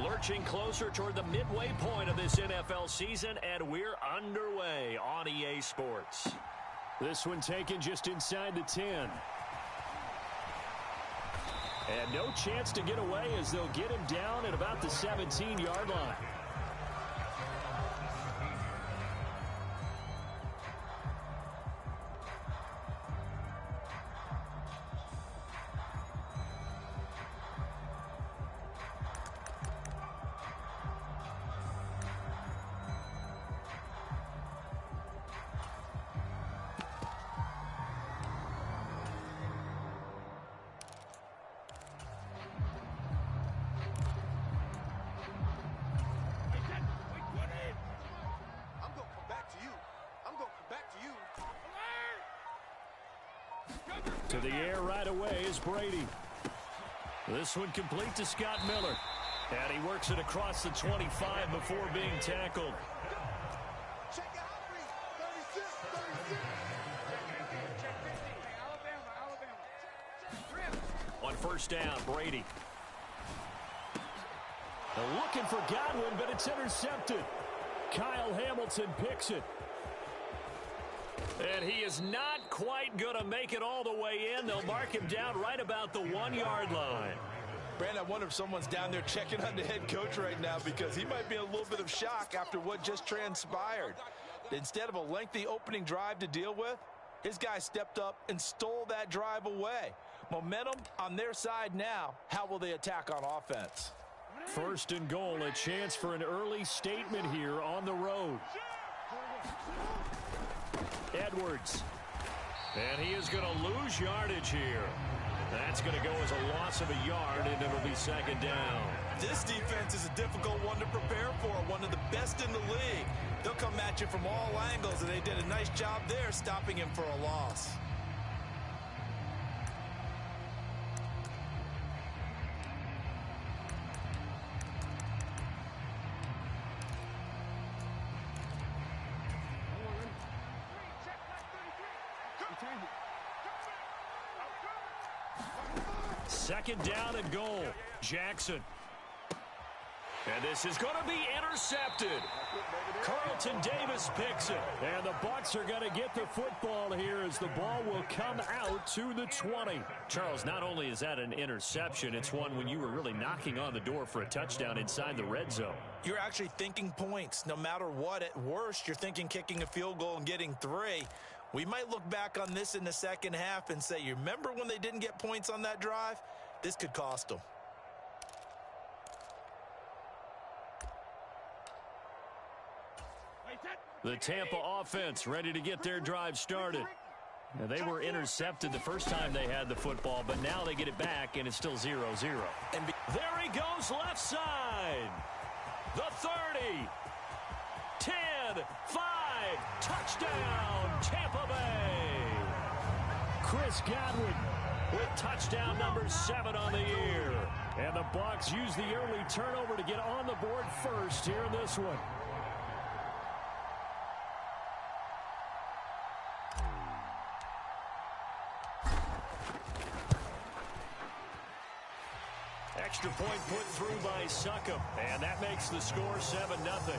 Lurching closer toward the midway point of this NFL season, and we're underway on EA Sports. This one taken just inside the 10. And no chance to get away as they'll get him down at about the 17-yard line. To the air right away is Brady. This one complete to Scott Miller. And he works it across the 25 before being tackled. On first down, Brady. They're looking for Godwin, but it's intercepted. Kyle Hamilton picks it. And he is not quite going to make it all the way in. They'll mark him down right about the 1-yard line. Brandon, I wonder if someone's down there checking on the head coach right now because he might be in a little bit of shock after what just transpired. Instead of a lengthy opening drive to deal with, his guy stepped up and stole that drive away. Momentum on their side now. How will they attack on offense? First and goal, a chance for an early statement here on the road. Edwards. And he is going to lose yardage here. That's going to go as a loss of a yard, and it'll be second down. This defense is a difficult one to prepare for, one of the best in the league. They'll come at you from all angles, and they did a nice job there stopping him for a loss. Second down and goal. Jackson. And this is going to be intercepted. Carlton Davis picks it. And the Bucs are going to get the football here as the ball will come out to the 20. Charles, not only is that an interception, it's one when you were really knocking on the door for a touchdown inside the red zone. You're actually thinking points. No matter what, at worst, you're thinking kicking a field goal and getting 3. We might look back on this in the second half and say, you remember when they didn't get points on that drive? This could cost them. The Tampa offense ready to get their drive started. Now, they were intercepted the first time they had the football, but now they get it back, and it's still 0-0. And there he goes left side. The 30. 10, 5, touchdown, Tampa Bay. Chris Godwin with touchdown number 7 on the year. And the Bucs use the early turnover to get on the board first here in this one. Extra point put through by Succop, and that makes the score 7-0.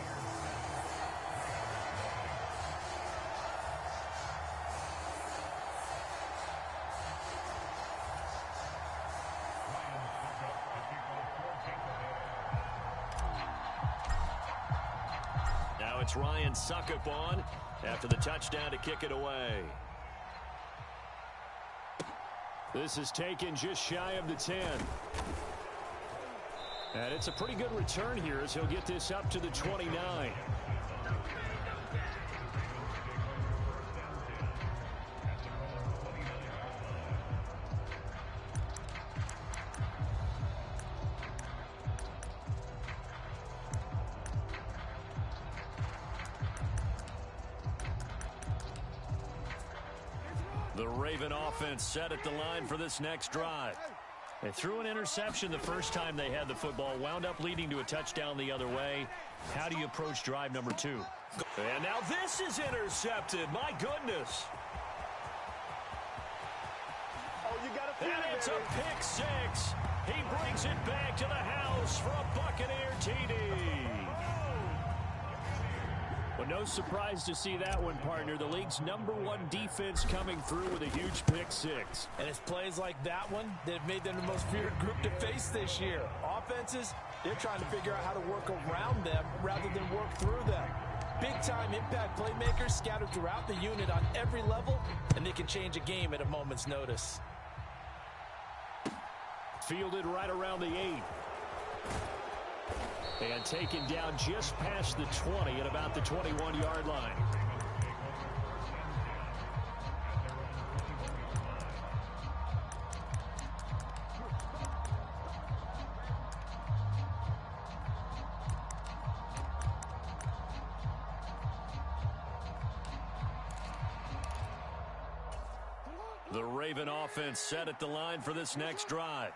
Now it's Ryan Succop on after the touchdown to kick it away. This is taken just shy of the 10. And it's a pretty good return here as he'll get this up to the 29. The Raven offense set at the line for this next drive. They threw an interception the first time they had the football, wound up leading to a touchdown the other way. How do you approach drive number 2? And now this is intercepted. My goodness. Oh, you got to feel and it, it's baby. a pick 6. He brings it back to the house for a Buccaneer TD. Well, no surprise to see that one, partner. The league's #1 defense coming through with a huge pick-6. And it's plays like that one that have made them the most feared group to face this year. Offenses, they're trying to figure out how to work around them rather than work through them. Big-time impact playmakers scattered throughout the unit on every level, and they can change a game at a moment's notice. Fielded right around the 8. And taken down just past the 20 at about the 21-yard line. The Raven offense set at the line for this next drive.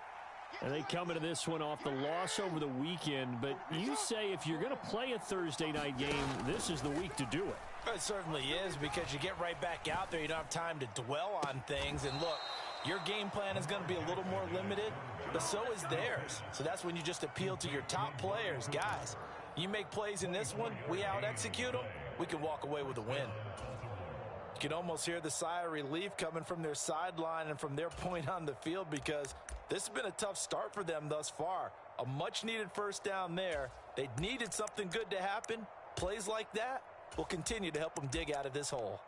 And they come into this one off the loss over the weekend, but you say if you're going to play a Thursday night game, this is the week to do it. It certainly is, because you get right back out there. You don't have time to dwell on things. And look, your game plan is going to be a little more limited, but so is theirs. So that's when you just appeal to your top players. Guys, you make plays in this one, we out-execute them, we can walk away with a win. You can almost hear the sigh of relief coming from their sideline and from their point on the field, because this has been a tough start for them thus far. A much-needed first down there. They needed something good to happen. Plays like that will continue to help them dig out of this hole.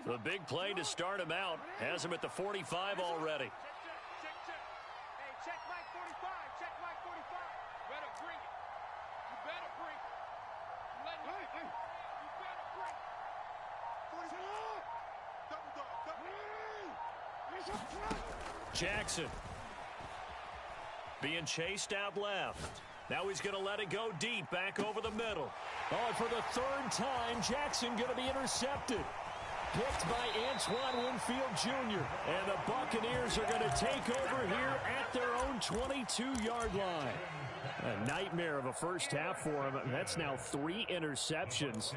The big play to start him out has him at the 45 already. Hey, check Mike 45. Check Mike 45. Better bring it. You better bring it. Let me. You better bring it. 47. Double dog. Jackson being chased out left. Now he's going to let it go deep back over the middle. Oh, and for the third time, Jackson going to be intercepted. Picked by Antoine Winfield Jr. And the Buccaneers are going to take over here at their own 22-yard line. A nightmare of a first half for him. That's now 3 interceptions.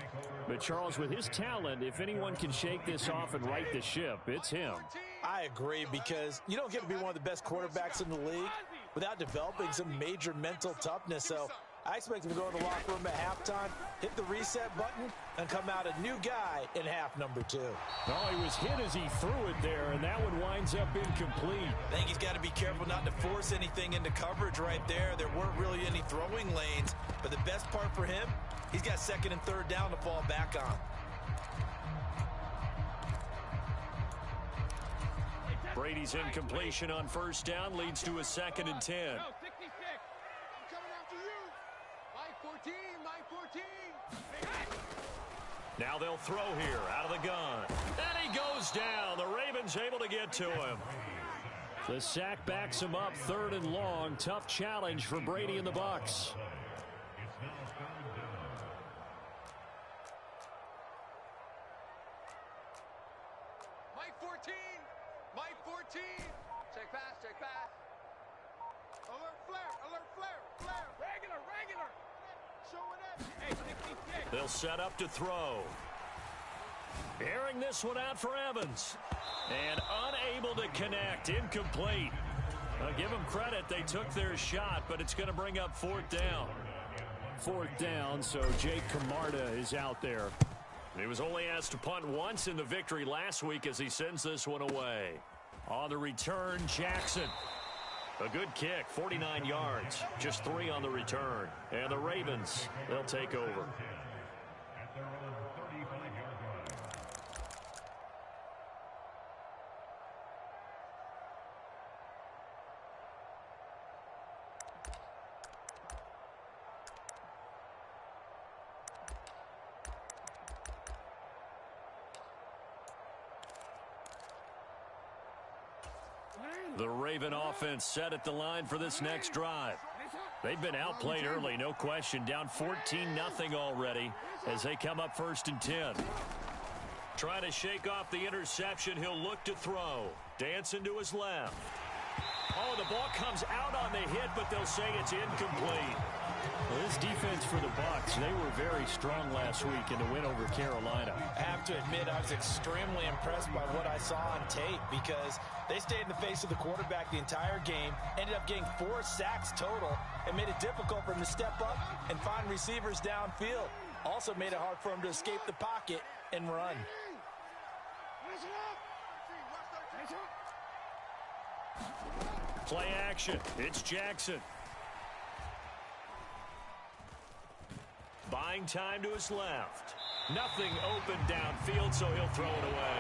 But Charles, with his talent, if anyone can shake this off and right the ship, it's him. I agree, because you don't get to be one of the best quarterbacks in the league without developing some major mental toughness. So I expect him to go in the locker room at halftime, hit the reset button, and come out a new guy in half number 2. Oh, he was hit as he threw it there, and that one winds up incomplete. I think he's got to be careful not to force anything into coverage right there. There weren't really any throwing lanes, but the best part for him, he's got second and third down to fall back on. Brady's incompletion on first down leads to a 2nd and 10. No, 66. I'm coming after you. Mike 14. Mike 14. Now they'll throw here out of the gun. And he goes down. The Ravens able to get to him. The sack backs him up, 3rd and long. Tough challenge for Brady and the Bucs. Mike 14. Mike 14. Check pass. Check pass. Alert flare. Alert flare. Flare. Regular. Showing up. Hey, 66. They'll set up to throw. Airing this one out for Evans. And unable to connect. Incomplete. Give them credit. They took their shot, but it's going to bring up 4th down. 4th down, so Jake Camarda is out there. He was only asked to punt once in the victory last week as he sends this one away. On the return, Jackson. A good kick, 49 yards. Just 3 on the return. And the Ravens, they'll take over. The Raven offense set at the line for this next drive. They've been outplayed early, no question. Down 14-0 already as they come up 1st and 10. Trying to shake off the interception. He'll look to throw. Dancing to his left. Oh, the ball comes out on the hit, but they'll say it's incomplete. Well, this defense for the Bucs, they were very strong last week in the win over Carolina. I have to admit, I was extremely impressed by what I saw on tape because they stayed in the face of the quarterback the entire game, ended up getting 4 sacks total, and made it difficult for him to step up and find receivers downfield. Also made it hard for him to escape the pocket and run. Play action. It's Jackson. Buying time to his left. Nothing open downfield, so he'll throw it away.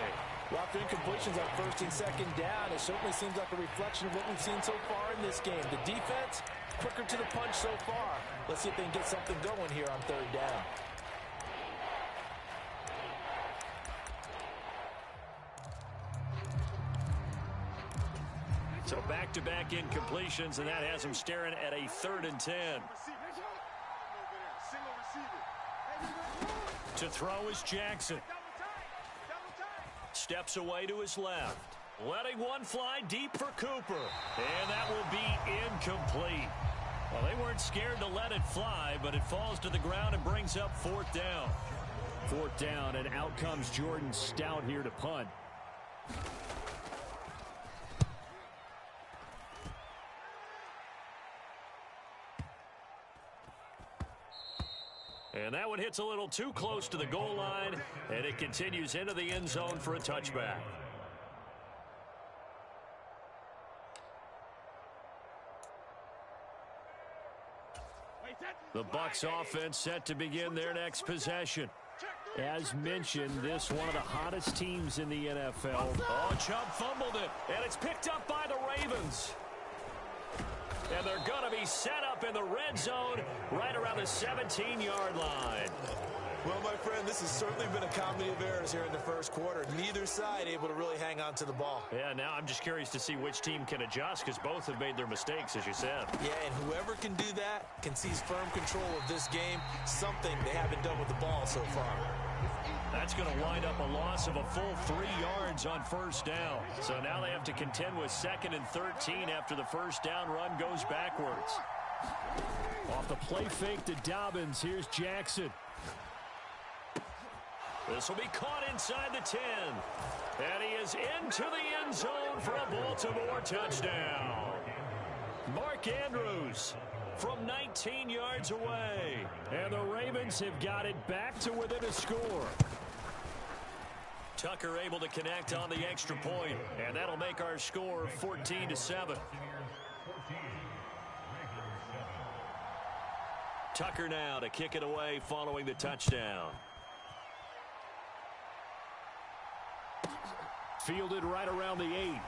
Well, after incompletions on first and second down, it certainly seems like a reflection of what we've seen so far in this game. The defense, quicker to the punch so far. Let's see if they can get something going here on third down. So back-to-back incompletions, and that has him staring at a 3rd and 10. To throw is Jackson. Steps away to his left. Letting one fly deep for Cooper. And that will be incomplete. Well, they weren't scared to let it fly, but it falls to the ground and brings up 4th down. 4th down, and out comes Jordan Stout here to punt. And that one hits a little too close to the goal line, and it continues into the end zone for a touchback. The Bucs offense set to begin their next possession. As mentioned, this one of the hottest teams in the NFL. Oh, Chubb fumbled it, and it's picked up by the Ravens. And they're going to be set up in the red zone right around the 17-yard line. Well, my friend, this has certainly been a comedy of errors here in the first quarter. Neither side able to really hang on to the ball. Yeah, now I'm just curious to see which team can adjust because both have made their mistakes, as you said. Yeah, and whoever can do that can seize firm control of this game, something they haven't done with the ball so far. That's going to wind up a loss of a full 3 yards on first down. So now they have to contend with 2nd and 13 after the first down run goes backwards. Off the play fake to Dobbins, here's Jackson. This will be caught inside the 10. And he is into the end zone for a Baltimore touchdown. Mark Andrews from 19 yards away. And the Ravens have got it back to within a score. Tucker able to connect on the extra point, and that'll make our score 14-7. Tucker now to kick it away following the touchdown. Fielded right around the 8.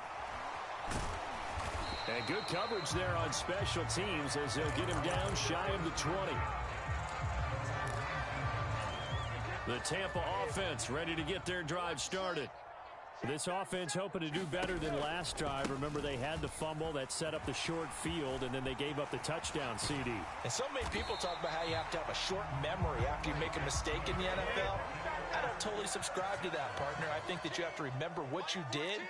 And good coverage there on special teams as they'll get him down shy of the 20. The Tampa offense ready to get their drive started. This offense hoping to do better than last drive. Remember, they had the fumble that set up the short field, and then they gave up the touchdown CD. And so many people talk about how you have to have a short memory after you make a mistake in the NFL. I don't totally subscribe to that, partner. I think that you have to remember what you did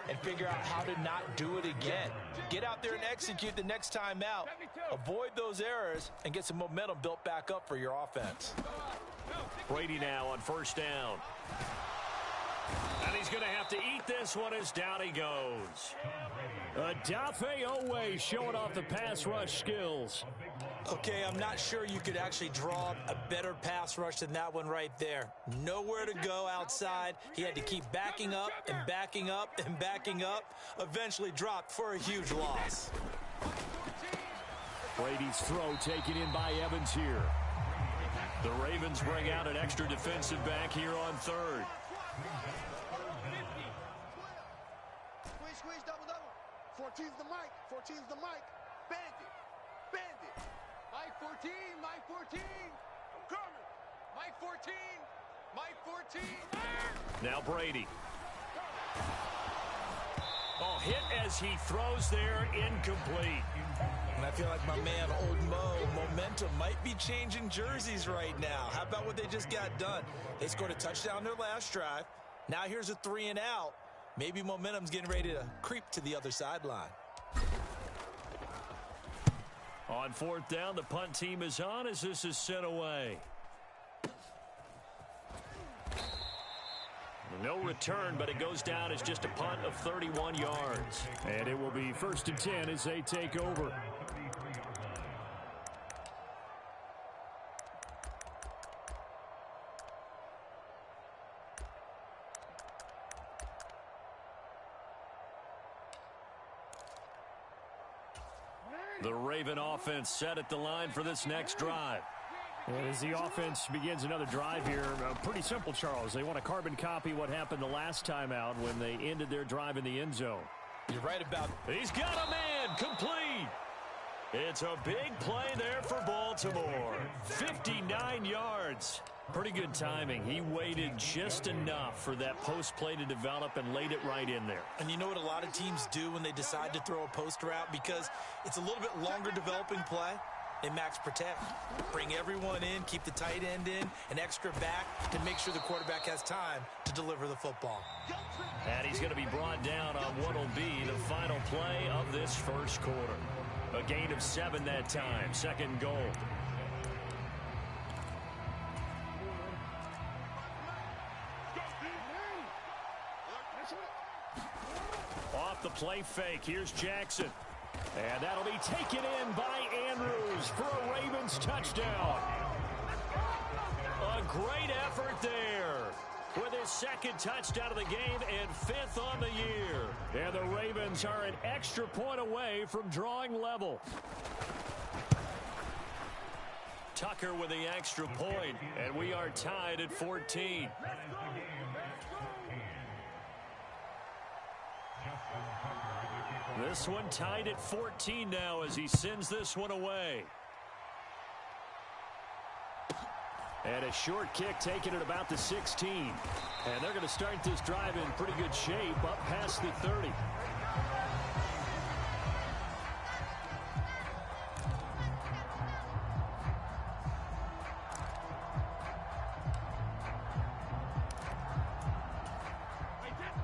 and figure out how to not do it again. Get out there and execute the next time out. Avoid those errors and get some momentum built back up for your offense. Brady now on first down. And he's going to have to eat this one as down he goes. Odafe Oweh showing off the pass rush skills. Okay, I'm not sure you could actually draw a better pass rush than that one right there. Nowhere to go outside. He had to keep backing up and backing up and backing up. Eventually dropped for a huge loss. Brady's throw taken in by Evans here. The Ravens bring out an extra defensive back here on third. Squeeze, double. 14's the mic. 14's the mic. Bandit. Mike 14. I'm coming. Mike 14. Now Brady. Oh, hit as he throws there, incomplete. And I feel like my man, Old Mo, momentum might be changing jerseys right now. How about what they just got done? They scored a touchdown their last drive. Now here's a 3 and out. Maybe momentum's getting ready to creep to the other sideline. On fourth down, the punt team is on as this is sent away. No return, but it goes down as just a punt of 31 yards. And it will be 1st and 10 as they take over. The Raven offense set at the line for this next drive. And as the offense begins another drive here, pretty simple, Charles. They want to carbon copy what happened the last time out when they ended their drive in the end zone. You're right about it. He's got a man complete. It's a big play there for Baltimore. 59 yards. Pretty good timing. He waited just enough for that post play to develop and laid it right in there. And you know what a lot of teams do when they decide to throw a post route? Because it's a little bit longer developing play. They max protect, bring everyone in, keep the tight end in, an extra back to make sure the quarterback has time to deliver the football. And he's going to be brought down on what will be the final play of this first quarter. A gain of 7 that time, 2nd goal. Off the play fake, here's Jackson. And that'll be taken in by Andrews for a Ravens touchdown. A great effort there with his 2nd touchdown of the game and 5th on the year. And the Ravens are an extra point away from drawing level. Tucker with the extra point, and we are tied at 14. This one tied at 14 now as he sends this one away. And a short kick taken at about the 16. And they're going to start this drive in pretty good shape up past the 30.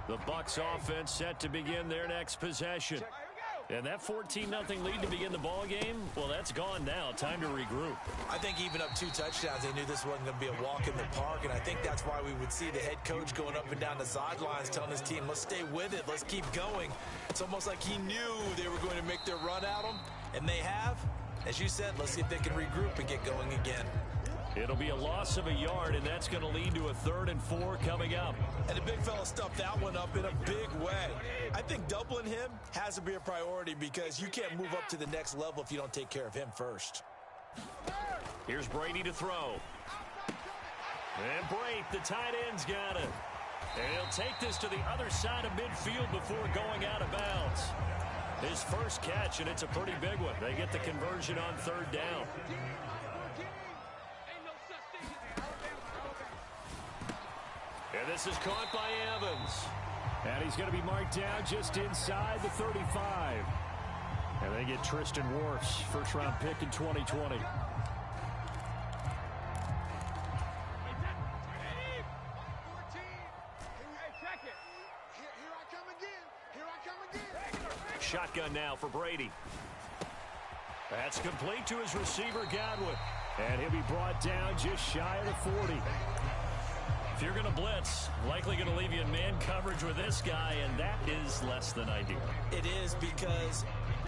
The Bucs offense set to begin their next possession. And that 14-0 lead to begin the ball game, well, that's gone now. Time to regroup. I think even up 2 touchdowns, they knew this wasn't going to be a walk in the park, and I think that's why we would see the head coach going up and down the sidelines telling his team, let's stay with it, let's keep going. It's almost like he knew they were going to make their run at him, and they have. As you said, let's see if they can regroup and get going again. It'll be a loss of a yard, and that's going to lead to a 3rd and 4 coming up. And the big fella stuffed that one up in a big way. I think doubling him has to be a priority because you can't move up to the next level if you don't take care of him first. Here's Brady to throw. And Brate, the tight end's got it. And he'll take this to the other side of midfield before going out of bounds. His first catch, and it's a pretty big one. They get the conversion on 3rd down. And this is caught by Evans. And he's going to be marked down just inside the 35. And they get Tristan Wirfs, first-round pick in 2020. Shotgun now for Brady. That's complete to his receiver, Godwin. And he'll be brought down just shy of the 40. If you're going to blitz, likely going to leave you in man coverage with this guy, and that is less than ideal. It is because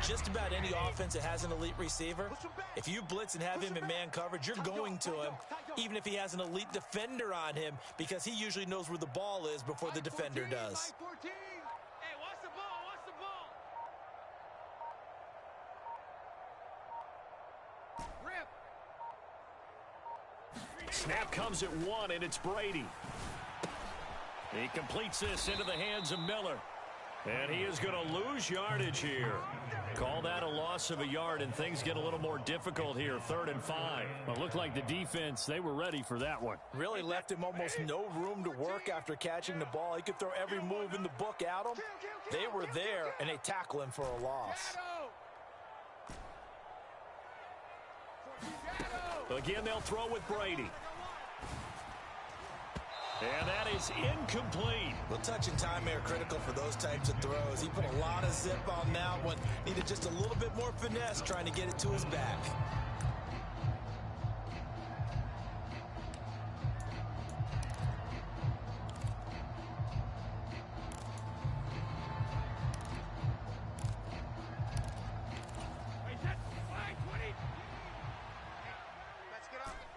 just about any offense that has an elite receiver, if you blitz and have him in man coverage, you're going to him, even if he has an elite defender on him, because he usually knows where the ball is before the defender does. Snap comes at 1, and it's Brady. He completes this into the hands of Miller. And he is going to lose yardage here. Call that a loss of a yard, and things get a little more difficult here, 3rd and 5. Well, it looked like the defense, they were ready for that one. Really left him almost no room to work after catching the ball. He could throw every move in the book at him. They were there, and they tackle him for a loss. Again, they'll throw with Brady. And that is incomplete. Well, touch and time are critical for those types of throws. He put a lot of zip on that one. Needed just a little bit more finesse trying to get it to his back.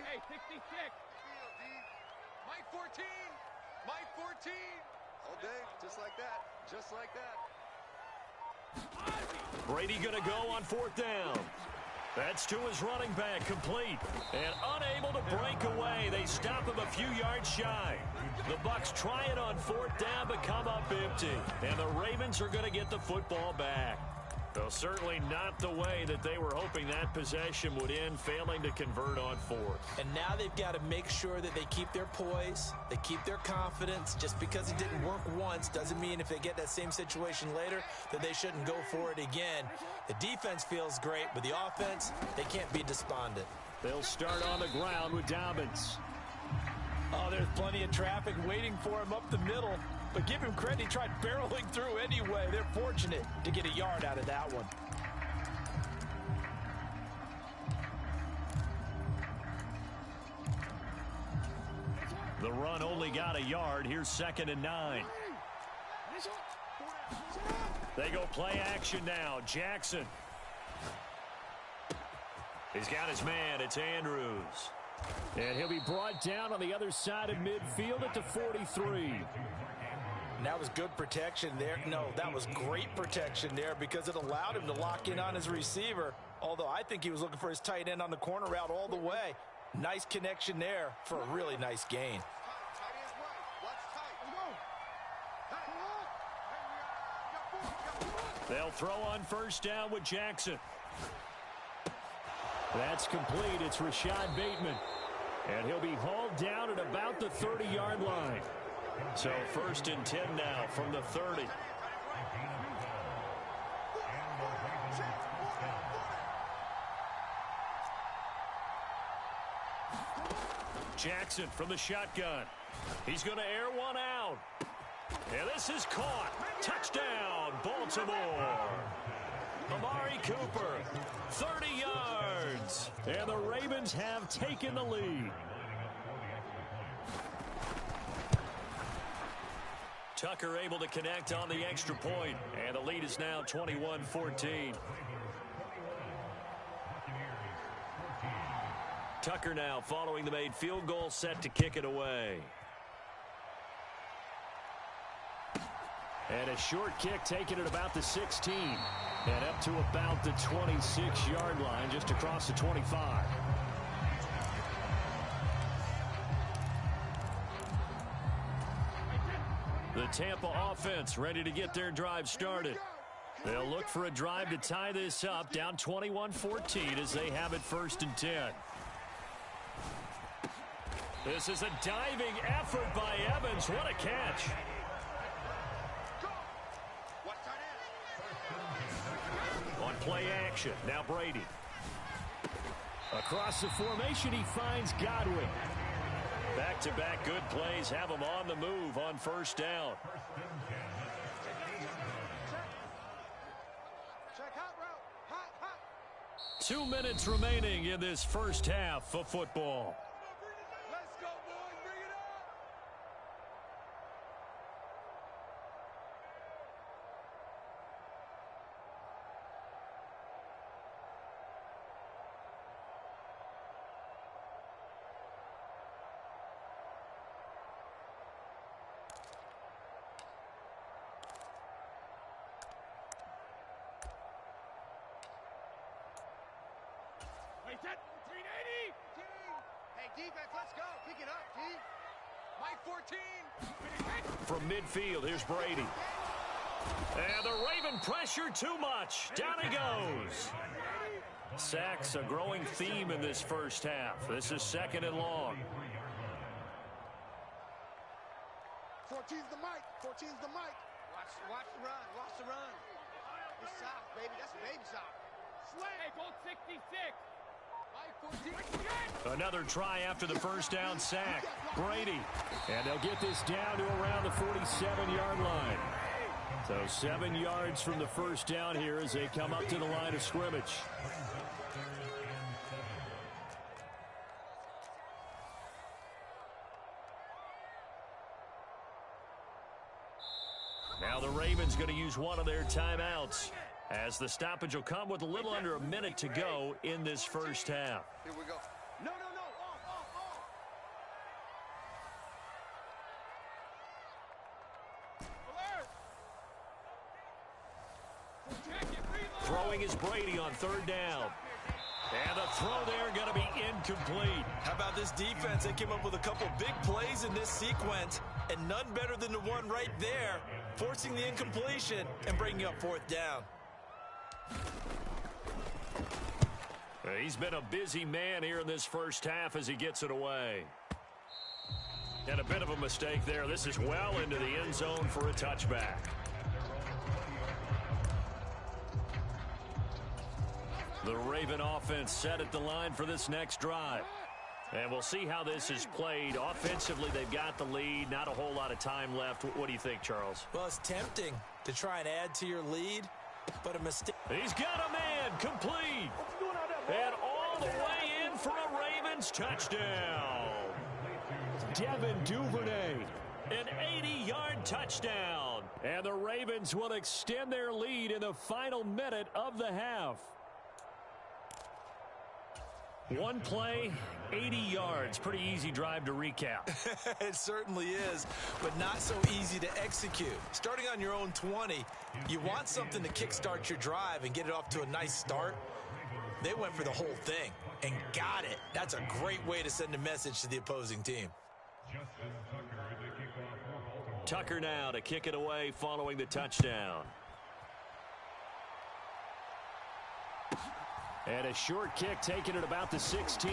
Hey, 66. Mike 14. Mike 14. All day, just like that. Just like that. Brady going to go on 4th down. That's to his running back, complete. And unable to break away. They stop him a few yards shy. The Bucs try it on 4th down, but come up empty. And the Ravens are going to get the football back. Though certainly not the way that they were hoping that possession would end, failing to convert on 4th. And now they've got to make sure that they keep their poise, they keep their confidence. Just because it didn't work once doesn't mean if they get that same situation later that they shouldn't go for it again. The defense feels great, but the offense, they can't be despondent. They'll start on the ground with Dobbins. Oh, there's plenty of traffic waiting for him up the middle. But give him credit, he tried barreling through anyway. They're fortunate to get a yard out of that one. The run only got a yard. Here's 2nd and 9. They go play action now. Jackson. He's got his man. It's Andrews. And he'll be brought down on the other side of midfield at the 43. And that was good protection there. No, that was great protection there because it allowed him to lock in on his receiver. Although I think he was looking for his tight end on the corner route all the way. Nice connection there for a really nice gain. They'll throw on 1st down with Jackson. That's complete. It's Rashad Bateman. And he'll be hauled down at about the 30-yard line. So 1st and 10 now from the 30. Jackson from the shotgun. He's going to air one out. And this is caught. Touchdown, Baltimore. Amari Cooper, 30 yards. And the Ravens have taken the lead. Tucker able to connect on the extra point. And the lead is now 21-14. Tucker now following the made field goal, set to kick it away. And a short kick taken at about the 16. And up to about the 26-yard line, just across the 25. The Tampa offense ready to get their drive started. They'll look for a drive to tie this up, down 21-14 as they have it 1st and 10. This is a diving effort by Evans. What a catch. On play action, now Brady. Across the formation, he finds Godwin. Back-to-back good plays have him on the move on 1st down. Check hot route. Hot, hot. 2 minutes remaining in this first half of football. Let's go, boys. Bring it up. Set. 380. Hey, defense, let's go. Pick it up, D. Mike 14. From midfield, here's Brady. And the Raven pressure too much. Down he goes. Sacks a growing theme in this first half. This is 2nd and long. 14's the mic. 14's the mic. Watch the run. Watch the run. It's soft, baby. That's baby soft. Slam. Hey, gold 66. Another try after the first down sack. Brady. And they'll get this down to around the 47-yard line. So 7 yards from the first down here as they come up to the line of scrimmage. Now the Ravens going to use one of their timeouts, as the stoppage will come with a little under a minute to go in this first half. Here we go. No, no, no. Alert. Throwing is Brady on third down. And the throw there going to be incomplete. How about this defense? They came up with a couple big plays in this sequence, and none better than the one right there, forcing the incompletion and bringing up fourth down. He's been a busy man here in this first half as he gets it away. And a bit of a mistake there. This is well into the end zone for a touchback. The Raven offense set at the line for this next drive. And we'll see how this is played. Offensively, they've got the lead. Not a whole lot of time left. What do you think, Charles? Well, it's tempting to try and add to your lead, but a mistake. He's got a man complete. And all the way in for a Ravens touchdown. Devin Duvernay, an 80-yard touchdown. And the Ravens will extend their lead in the final minute of the half. One play, 80 yards. Pretty easy drive to recap. It certainly is, but not so easy to execute. Starting on your own 20, you want something to kickstart your drive and get it off to a nice start. They went for the whole thing and got it. That's a great way to send a message to the opposing team. Tucker now to kick it away following the touchdown. And a short kick taken at about the 16.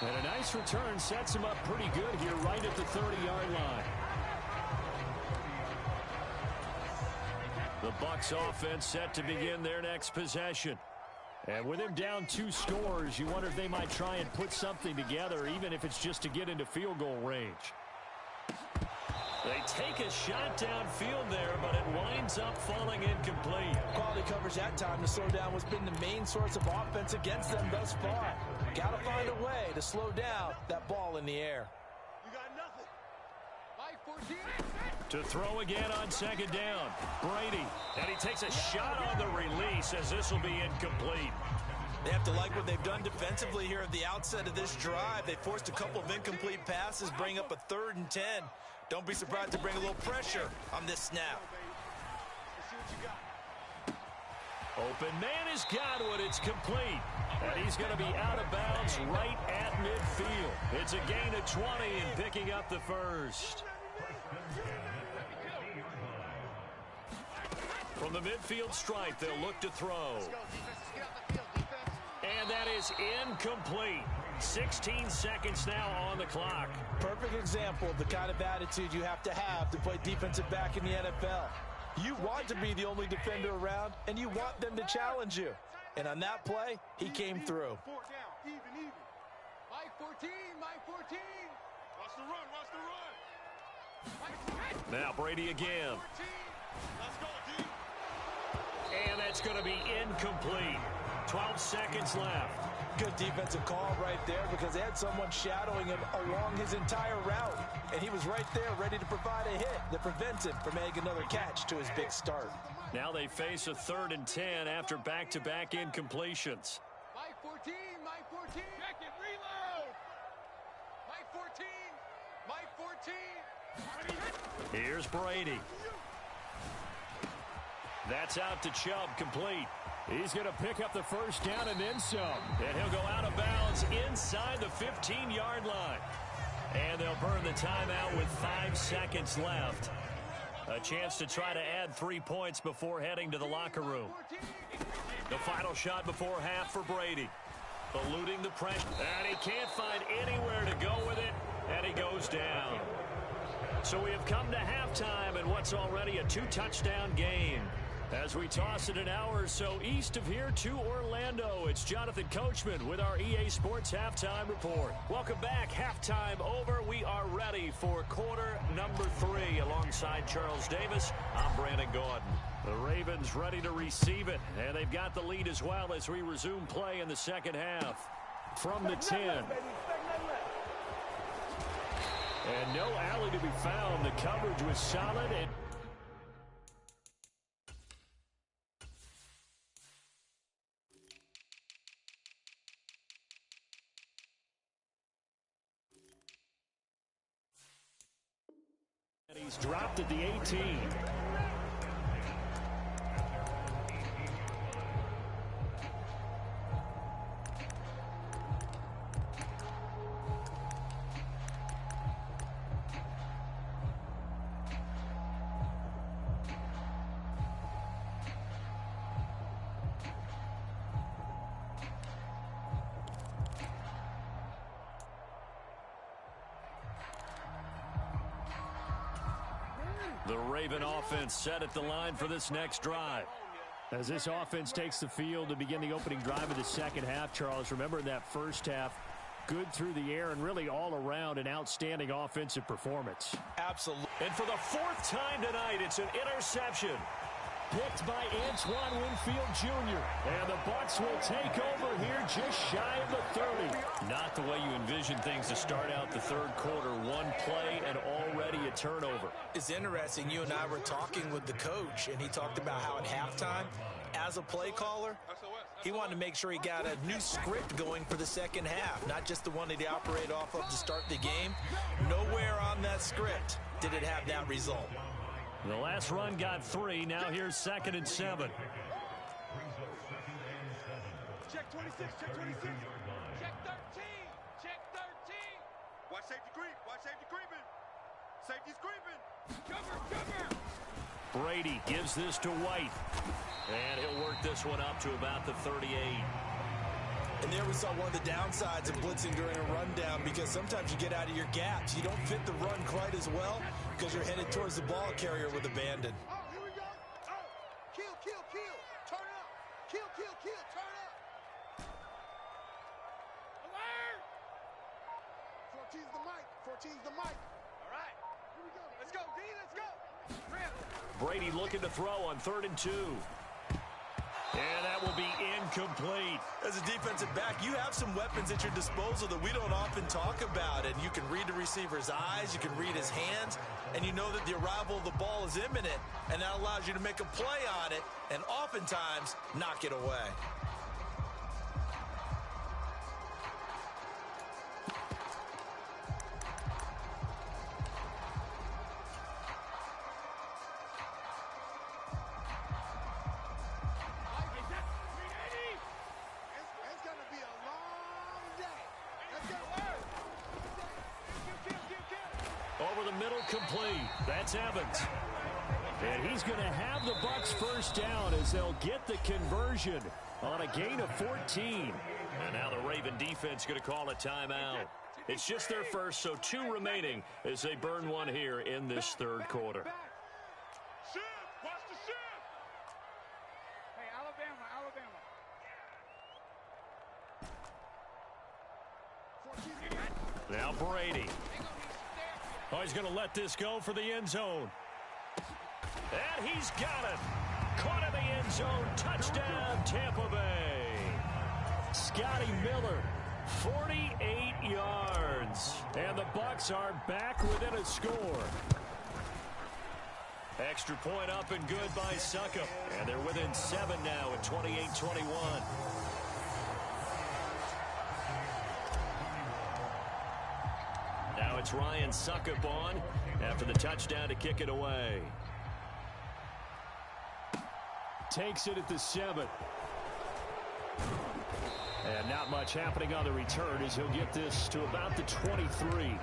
And a nice return sets him up pretty good here right at the 30-yard line. The Bucs offense set to begin their next possession. And with him down 2 scores, you wonder if they might try and put something together, even if it's just to get into field goal range. They take a shot downfield there, but it winds up falling incomplete. Quality coverage that time to slow down has been the main source of offense against them thus far. Got to find a way to slow down that ball in the air. You got nothing. Mike 14. To throw again on second down. Brady. And he takes a shot on the release as this will be incomplete. They have to like what they've done defensively here at the outset of this drive. They forced a couple of incomplete passes, bring up a 3rd and 10. Don't be surprised to bring a little pressure on this snap. Open man has got one. It's complete. And he's going to be out of bounds right at midfield. It's a gain of 20 and picking up the first. From the midfield stripe, they'll look to throw. And that is incomplete. 16 seconds now on the clock. Perfect example of the kind of attitude you have to play defensive back in the NFL. You want to be the only defender around, and you want them to challenge you. And on that play, he came through. 4 down, even. Mike 14, Mike 14. Watch the run, watch the run. Now Brady again. 14. Let's go, D. And that's going to be incomplete. 12 seconds left. Good defensive call right there because they had someone shadowing him along his entire route. And he was right there ready to provide a hit that prevents him from making another catch to his big start. Now they face a 3rd and 10 after back-to-back incompletions. Mike 14, Mike 14. Check it, reload. Mike 14, Mike 14. Here's Brady. That's out to Chubb, complete. He's going to pick up the first down and then some. And he'll go out of bounds inside the 15-yard line. And they'll burn the timeout with 5 seconds left. A chance to try to add 3 points before heading to the locker room. The final shot before half for Brady. Eluding the pressure. And he can't find anywhere to go with it. And he goes down. So we have come to halftime in what's already a 2-touchdown game. As we toss it an hour or so east of here to Orlando, it's Jonathan Coachman with our EA Sports Halftime Report. Welcome back. Halftime over. We are ready for quarter number 3. Alongside Charles Davis, I'm Brandon Gordon. The Ravens ready to receive it, and they've got the lead as well as we resume play in the second half. From the 10. And no alley to be found. The coverage was solid. And he's dropped at the 18. The Raven offense set at the line for this next drive. As this offense takes the field to begin the opening drive of the second half, Charles, remember in that first half, good through the air and really all around an outstanding offensive performance. Absolutely. And for the 4th time tonight, it's an interception. Picked by Antoine Winfield Jr. And the Bucs will take over here just shy of the 30. Not the way you envision things to start out the third quarter. One play and already a turnover. It's interesting. You and I were talking with the coach, and he talked about how at halftime, as a play caller, he wanted to make sure he got a new script going for the second half, not just the one that he operated off of to start the game. Nowhere on that script did it have that result. The last run got 3. Now here's 2nd and 7. Check 26, check 26. Check 13, check 13. Watch safety creep. Watch safety creeping. Safety's creeping. Cover. Brady gives this to White. And he'll work this one up to about the 38. And there we saw one of the downsides of blitzing during a rundown, because sometimes you get out of your gaps. You don't fit the run quite as well because you're headed towards the ball carrier with abandon. Oh, here we go. Oh, kill, kill, kill. Turn up. Kill, kill, kill. Turn up. Alert. 14's the mic. 14's the mic. All right. Here we go. Let's go, D. Let's go. Brady looking to throw on 3rd and 2. And that will be incomplete. As a defensive back, you have some weapons at your disposal that we don't often talk about. And you can read the receiver's eyes, you can read his hands, and you know that the arrival of the ball is imminent, and that allows you to make a play on it and oftentimes knock it away. Over the middle, complete. That's Evans. And he's going to have the Bucs first down as they'll get the conversion on a gain of 14. And now the Raven defense going to call a timeout. It's just their first, so 2 remaining as they burn one here in this third quarter. Shift. Watch the shift. Hey, Alabama, Alabama. Now Brady. Oh, he's going to let this go for the end zone. And he's got it. Caught in the end zone. Touchdown, Tampa Bay. Scotty Miller, 48 yards. And the Bucs are back within a score. Extra point up and good by Succop. And they're within 7 now at 28-21. Now it's Ryan Succop on after the touchdown to kick it away. Takes it at the 7. And not much happening on the return as he'll get this to about the 23.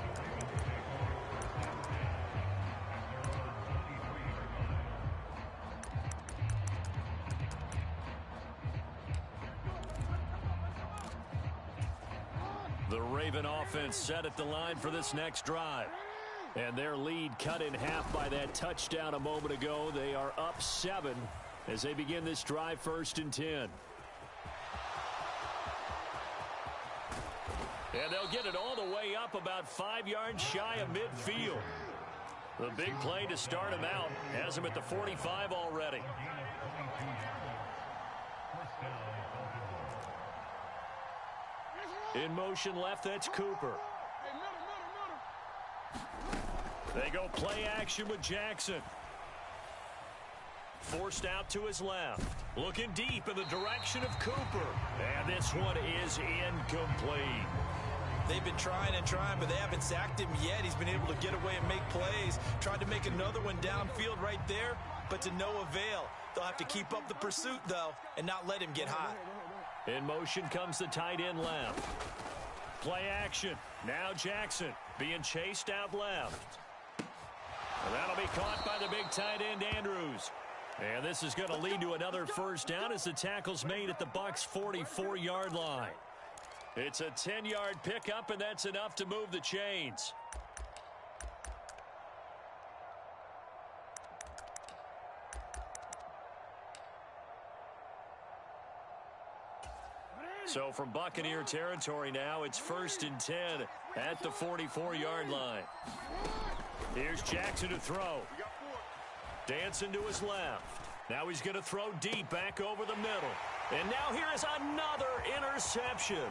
The Raven offense set at the line for this next drive. And their lead cut in half by that touchdown a moment ago. They are up 7 as they begin this drive, 1st and 10. And they'll get it all the way up about 5 yards shy of midfield. The big play to start him out has him at the 45 already. In motion left, that's Cooper. They go play action with Jackson. Forced out to his left. Looking deep in the direction of Cooper. And this one is incomplete. They've been trying and trying, but they haven't sacked him yet. He's been able to get away and make plays. Tried to make another one downfield right there, but to no avail. They'll have to keep up the pursuit, though, and not let him get hot. In motion comes the tight end left. Play action. Now Jackson being chased out left. And that'll be caught by the big tight end, Andrews. And this is going to lead to another 1st down as the tackle's made at the Bucs' 44-yard line. It's a 10-yard pickup, and that's enough to move the chains. So from Buccaneer territory now, it's 1st and 10 at the 44-yard line. Here's Jackson to throw. Dancing to his left. Now he's going to throw deep back over the middle. And now here is another interception.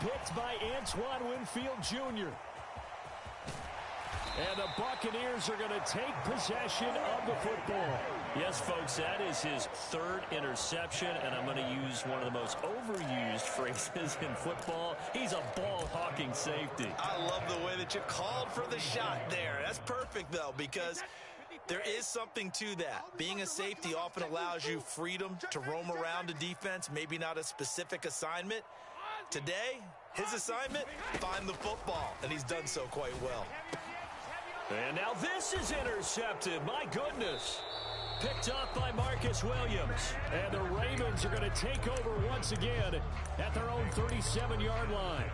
Picked by Antoine Winfield Jr. And the Buccaneers are going to take possession of the football. Yes, folks, that is his 3rd interception, and I'm going to use one of the most overused phrases in football. He's a ball-hawking safety. I love the way that you called for the shot there. That's perfect, though, because there is something to that. Being a safety often allows you freedom to roam around a defense, maybe not a specific assignment. Today, his assignment, find the football, and he's done so quite well. And now this is intercepted. My goodness. Picked up by Marcus Williams. And the Ravens are going to take over once again at their own 37-yard line.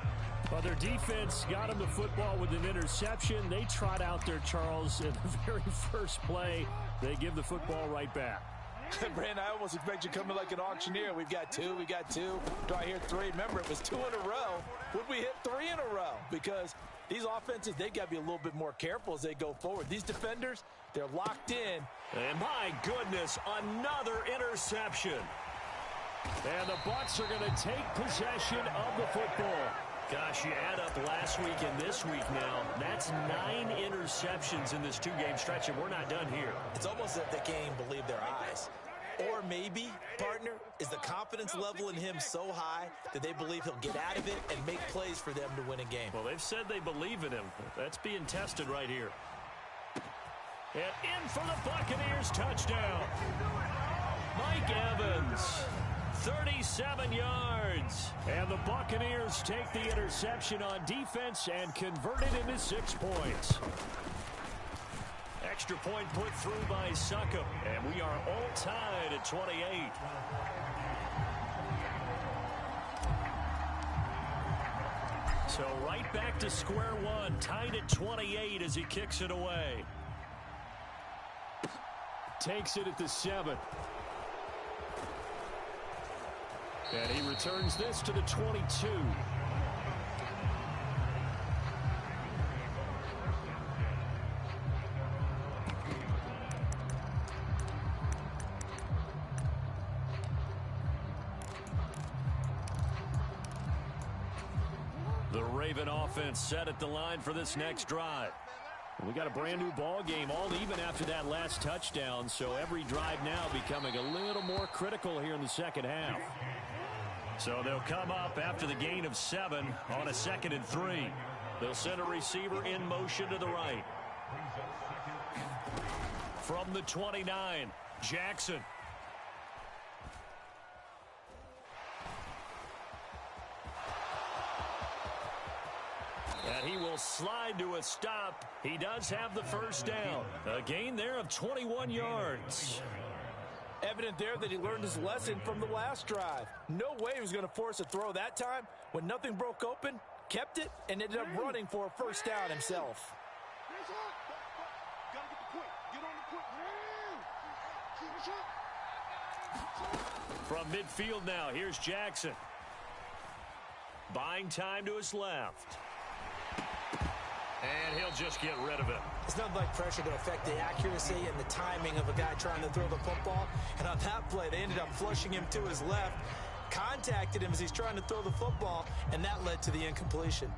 Well, their defense got them the football with an interception. They trot out there, Charles, in the very first play. They give the football right back. Brandon, I almost expect you coming like an auctioneer. We've got 2, we got 2. Do I hear 3? Remember, it was 2 in a row. Would we hit 3 in a row? Because these offenses, they got to be a little bit more careful as they go forward. These defenders, they're locked in. And my goodness, another interception. And the Bucs are going to take possession of the football. Gosh, you add up last week and this week now, that's 9 interceptions in this 2-game stretch, and we're not done here. It's almost as if they can't even believe their eyes. Or maybe, partner, is the confidence level in him so high that they believe he'll get out of it and make plays for them to win a game. Well, they've said they believe in him. That's being tested right here. And in for the Buccaneers, touchdown. Mike Evans, 37 yards. And the Buccaneers take the interception on defense and convert it into 6 points. Extra point put through by Succop. And we are all tied at 28. So right back to square one, tied at 28 as he kicks it away. Takes it at the 7. And he returns this to the 22. The Raven offense set at the line for this next drive. We got a brand new ball game, all even after that last touchdown, so every drive now becoming a little more critical here in the second half. So they'll come up after the gain of 7 on a 2nd and 3. They'll send a receiver in motion to the right. From the 29, Jackson. And he will slide to a stop. He does have the first down. A gain there of 21 yards. Evident there that he learned his lesson from the last drive. No way he was going to force a throw that time. When nothing broke open, kept it, and ended up running for a first down himself. Gotta get the point. Get on the point. Shoot the shot. From midfield now, here's Jackson. Buying time to his left. And he'll just get rid of it. It's nothing like pressure to affect the accuracy and the timing of a guy trying to throw the football. And on that play, they ended up flushing him to his left, contacted him as he's trying to throw the football, and that led to the incompletion.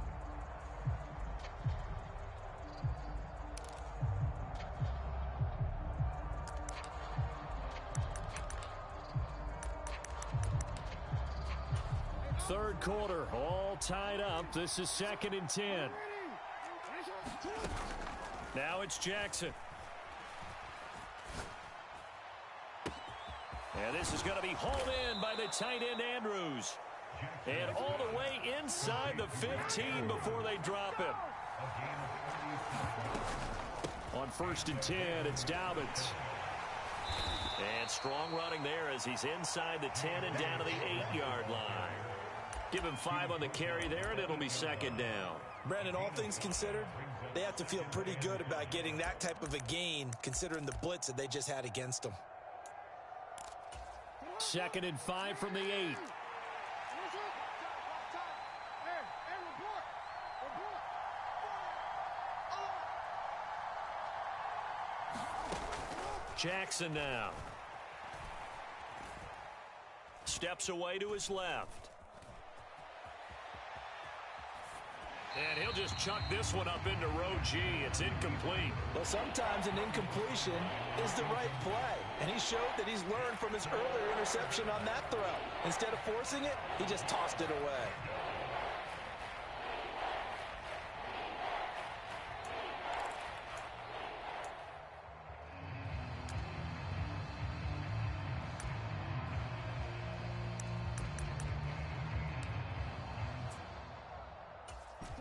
Third quarter, all tied up. This is 2nd and 10. Now it's Jackson. And this is going to be hauled in by the tight end Andrews. And all the way inside the 15 before they drop him. On 1st and 10, it's Dobbins. And strong running there as he's inside the 10 and down to the 8-yard line. Give him 5 on the carry there, and it'll be 2nd down. Brandon, all things considered, they have to feel pretty good about getting that type of a gain, considering the blitz that they just had against them. 2nd and 5 from the 8. Jackson now. Steps away to his left. And he'll just chuck this one up into row G. It's incomplete. Well, sometimes an incompletion is the right play. And he showed that he's learned from his earlier interception on that throw. Instead of forcing it, he just tossed it away.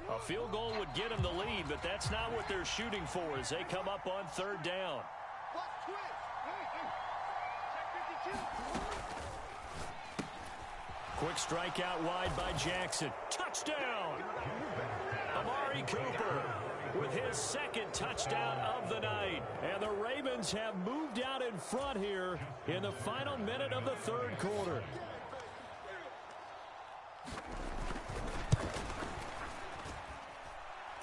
A field goal would get them the lead, but that's not what they're shooting for as they come up on 3rd down. Quick strikeout wide by Jackson. Touchdown! Amari Cooper with his 2nd touchdown of the night. And the Ravens have moved out in front here in the final minute of the 3rd quarter.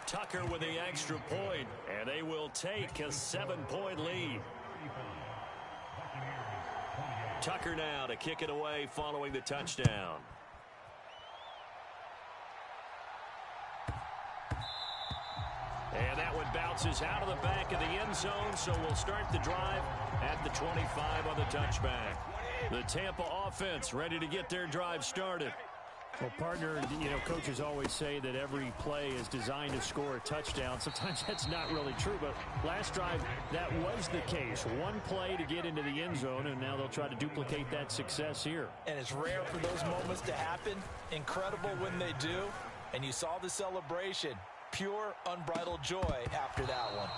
Tucker with the extra point, and they will take a 7-point lead. Tucker now to kick it away following the touchdown. And that one bounces out of the back of the end zone, so we'll start the drive at the 25 on the touchback. The Tampa offense ready to get their drive started. Well, partner, coaches always say that every play is designed to score a touchdown. Sometimes that's not really true, but last drive, that was the case. One play to get into the end zone, and now they'll try to duplicate that success here. And it's rare for those moments to happen. Incredible when they do. And you saw the celebration. Pure, unbridled joy after that one.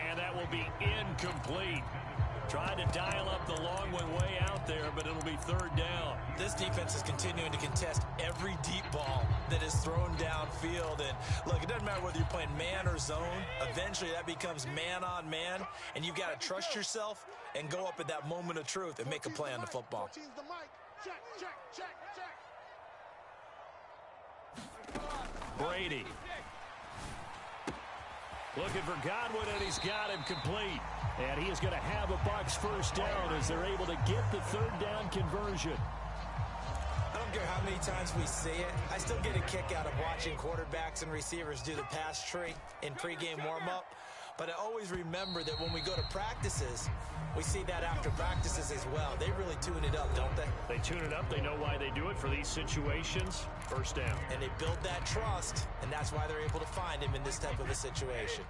And that will be incomplete. Trying to dial up the long one way out there, but it'll be 3rd down. This defense is continuing to contest every deep ball that is thrown downfield. And look, it doesn't matter whether you're playing man or zone. Eventually that becomes man on man, and you've got to trust yourself and go up at that moment of truth and make a play on the football. Brady. Looking for Godwin, and he's got him complete. And he is going to have a Bucs 1st down as they're able to get the 3rd down conversion. I don't care how many times we see it. I still get a kick out of watching quarterbacks and receivers do the pass tree in pregame warm-up. But I always remember that when we go to practices, we see that after practices as well. They really tune it up, don't they? They tune it up. They know why they do it for these situations. 1st down. And they build that trust, and that's why they're able to find him in this type of a situation.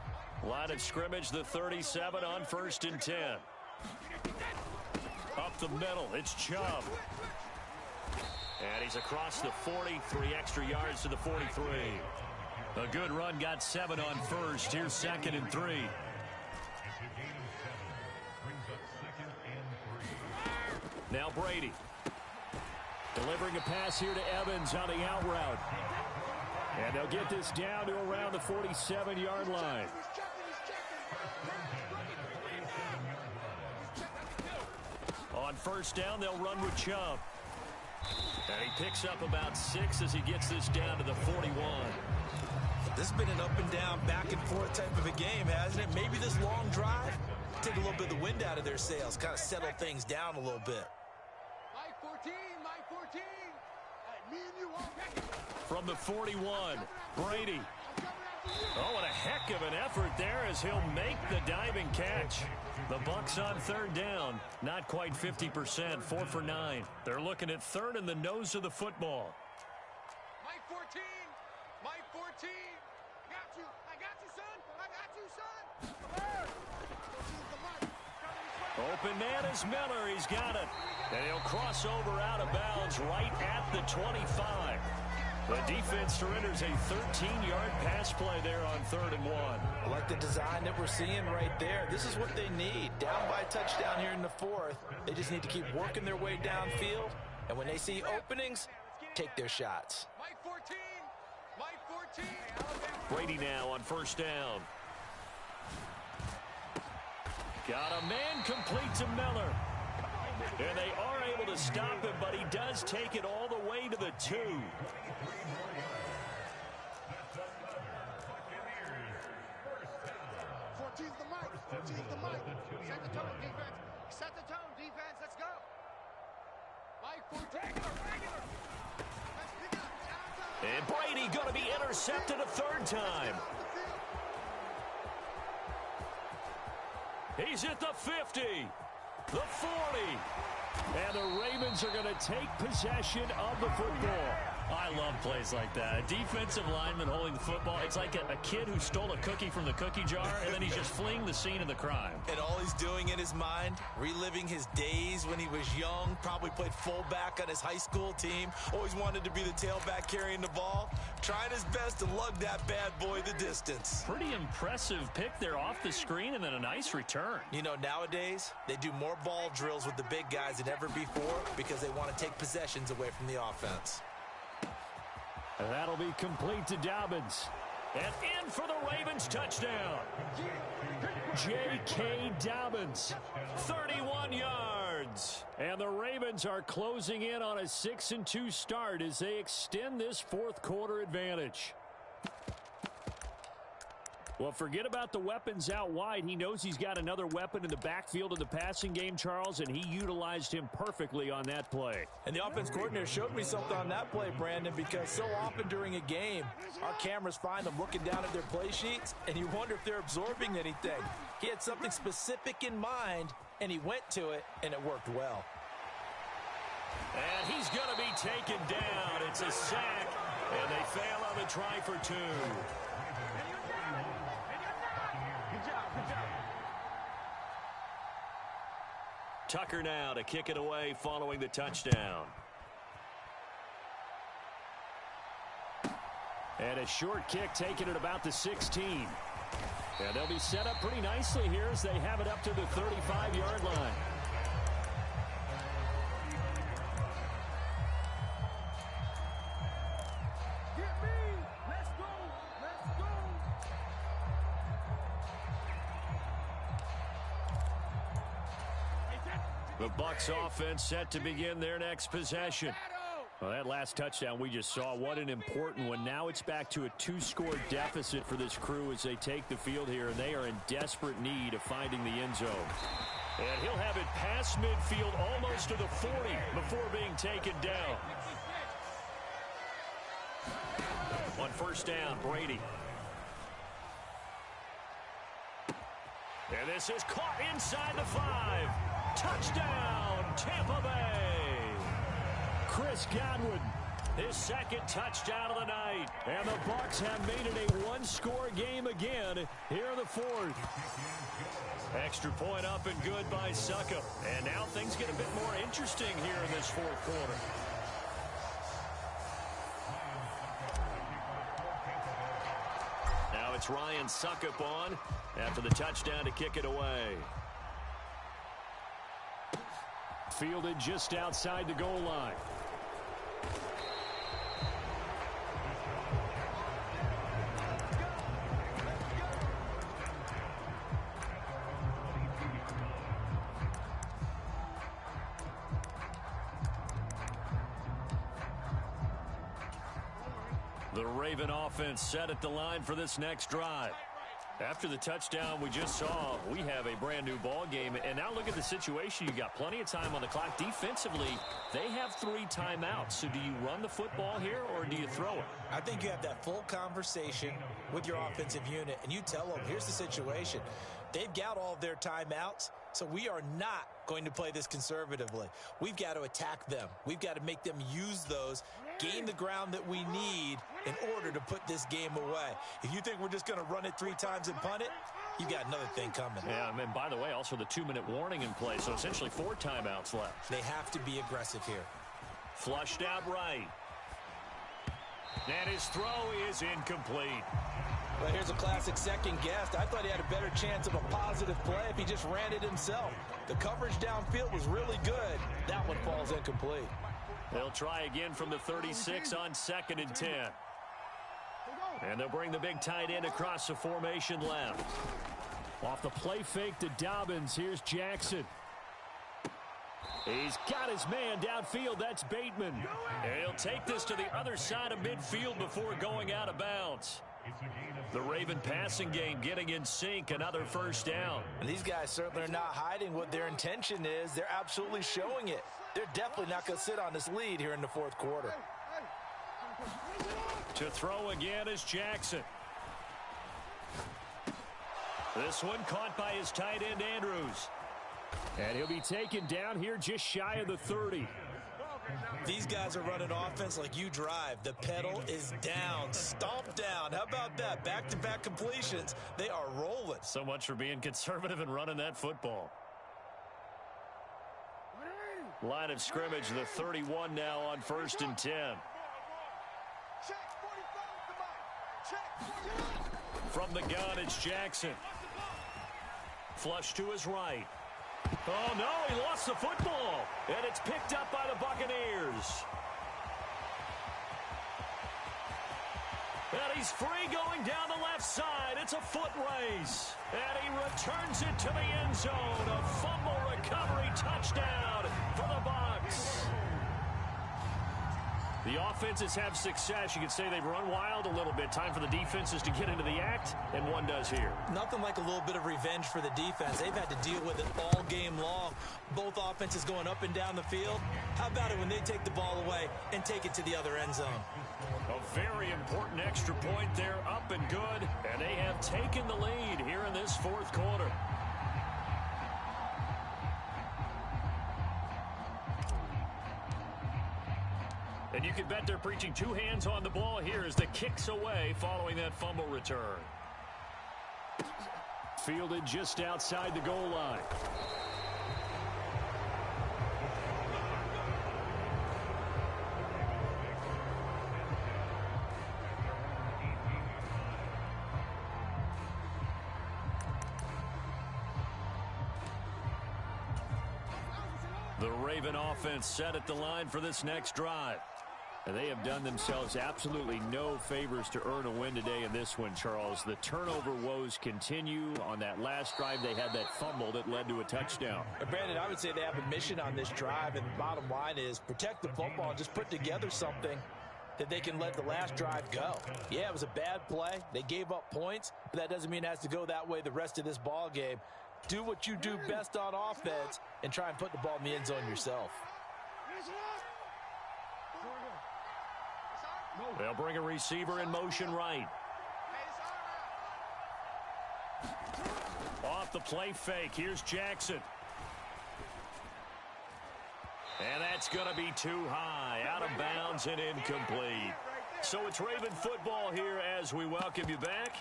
Line of scrimmage, the 37 on 1st and 10. Up the middle, it's Chubb. And he's across the 40, 3 extra yards to the 43. A good run, got 7 on 1st. Here's 2nd and 3. Now Brady. Delivering a pass here to Evans on the out route. And they'll get this down to around the 47-yard line. On On first down, they'll run with Chubb. And he picks up about 6 as he gets this down to the 41. This has been an up and down, back and forth type of a game, hasn't it? Maybe this long drive, take a little bit of the wind out of their sails, kind of settle things down a little bit. Mike 14, Mike 14. Hey, me and you all ready. From the 41, Brady. Oh, and a heck of an effort there as he'll make the diving catch. The Bucs on third down, not quite 50%, 4 for 9. They're looking at third in the nose of the football. Mike 14, Mike 14. I got you, son. I got you, son. Open man is Miller. He's got it. And he'll cross over out of bounds right at the 25. The defense surrenders a 13-yard pass play there on 3rd and 1. I like the design that we're seeing right there. This is what they need. Down by a touchdown here in the 4th. They just need to keep working their way downfield. And when they see openings, take their shots. Mike 14, Mike 14. Brady now on first down. Got a man complete to Miller. And they are able to stop him, but he does take it all the way to the 2. 14's the mic. 14's the mic. Set the tone, defense. Set the tone, defense. Let's go. Mike 14. Regular. Let's pick up. And Brady going to be intercepted a 3rd time. He's at the 50, the 40. And the Ravens are going to take possession of the football. I love plays like that. A defensive lineman holding the football. It's like a kid who stole a cookie from the cookie jar, and then he's just fleeing the scene of the crime. And all he's doing in his mind, reliving his days when he was young, probably played fullback on his high school team, always wanted to be the tailback carrying the ball, trying his best to lug that bad boy the distance. Pretty impressive pick there off the screen, and then a nice return. You know, nowadays, they do more ball drills with the big guys than ever before because they want to take possessions away from the offense. That'll be complete to Dobbins. And in for the Ravens touchdown. J.K. Dobbins, 31 yards. And the Ravens are closing in on a 6-2 start as they extend this 4th quarter advantage. Well, forget about the weapons out wide. He knows he's got another weapon in the backfield of the passing game, Charles, and he utilized him perfectly on that play. And the offense coordinator showed me something on that play, Brandon, because so often during a game, our cameras find them looking down at their play sheets, and you wonder if they're absorbing anything. He had something specific in mind, and he went to it, and it worked well. And he's going to be taken down. It's a sack, and they fail on the try for 2. Tucker now to kick it away following the touchdown. And a short kick taken at about the 16. And they'll be set up pretty nicely here as they have it up to the 35-yard line. Get me. Let's go. Let's go. The Bucs offense set to begin their next possession. Well, that last touchdown we just saw, what an important one. Now it's back to a 2-score deficit for this crew as they take the field here, and they are in desperate need of finding the end zone. And he'll have it past midfield almost to the 40 before being taken down. On first down, Brady. And this is caught inside the 5. Touchdown, Tampa Bay. Chris Godwin, his 2nd touchdown of the night. And the Bucs have made it a 1-score game again here in the 4th. Extra point up and good by Suckup. And now things get a bit more interesting here in this 4th quarter. Now it's Ryan Suckup on after the touchdown to kick it away. Fielded just outside the goal line. The Raven offense set at the line for this next drive. After the touchdown we just saw, we have a brand new ball game. And now look at the situation. You got plenty of time on the clock. Defensively, they have 3 timeouts. So do you run the football here or do you throw it? I think you have that full conversation with your offensive unit, and you tell them, here's the situation. They've got all of their timeouts, so we are not going to play this conservatively. We've got to attack them. We've got to make them use those, gain the ground that we need in order to put this game away. If you think we're just going to run it 3 times and punt it, you got another thing coming. Yeah, and by the way, also the 2-minute warning in play, so essentially 4 timeouts left. They have to be aggressive here. Flushed out right. And his throw is incomplete. Well, here's a classic second guess. I thought he had a better chance of a positive play if he just ran it himself. The coverage downfield was really good. That one falls incomplete. They'll try again from the 36 on 2nd and 10. And they'll bring the big tight end across the formation left. Off the play fake to Dobbins. Here's Jackson. He's got his man downfield. That's Bateman. And he'll take this to the other side of midfield before going out of bounds. The Raven passing game getting in sync. Another first down. And these guys certainly are not hiding what their intention is. They're absolutely showing it. They're definitely not going to sit on this lead here in the 4th quarter. To throw again is Jackson. This one caught by his tight end Andrews. And he'll be taken down here just shy of the 30. These guys are running offense like you drive. The pedal is down, stomped down. How about that? Back-to-back completions. They are rolling. So much for being conservative and running that football. Line of scrimmage, the 31 now on 1st and 10. From the gun, it's Jackson. Flush to his right. Oh, no, he lost the football. And it's picked up by the Buccaneers. And he's free going down the left side. It's a foot race. And he returns it to the end zone. A fumble recovery touchdown for the Bucs. The offenses have success. You could say they've run wild a little bit. Time for the defenses to get into the act, and one does here. Nothing like a little bit of revenge for the defense. They've had to deal with it all game long. Both offenses going up and down the field. How about it when they take the ball away and take it to the other end zone? A very important extra point there, up and good. And they have taken the lead here in this 4th quarter. And you can bet they're preaching 2 hands on the ball here as the kick's away following that fumble return. Fielded just outside the goal line. The Raven offense set at the line for this next drive. And they have done themselves absolutely no favors to earn a win today in this one, Charles. The turnover woes continue. On that last drive, they had that fumble that led to a touchdown. Brandon, I would say they have a mission on this drive, and the bottom line is protect the football and just put together something that they can let the last drive go. Yeah, it was a bad play. They gave up points, but that doesn't mean it has to go that way the rest of this ball game. Do what you do best on offense and try and put the ball in the end zone yourself. They'll bring a receiver in motion right. Off the play fake. Here's Jackson. And that's going to be too high. Out of bounds and incomplete. So it's Raven football here as we welcome you back.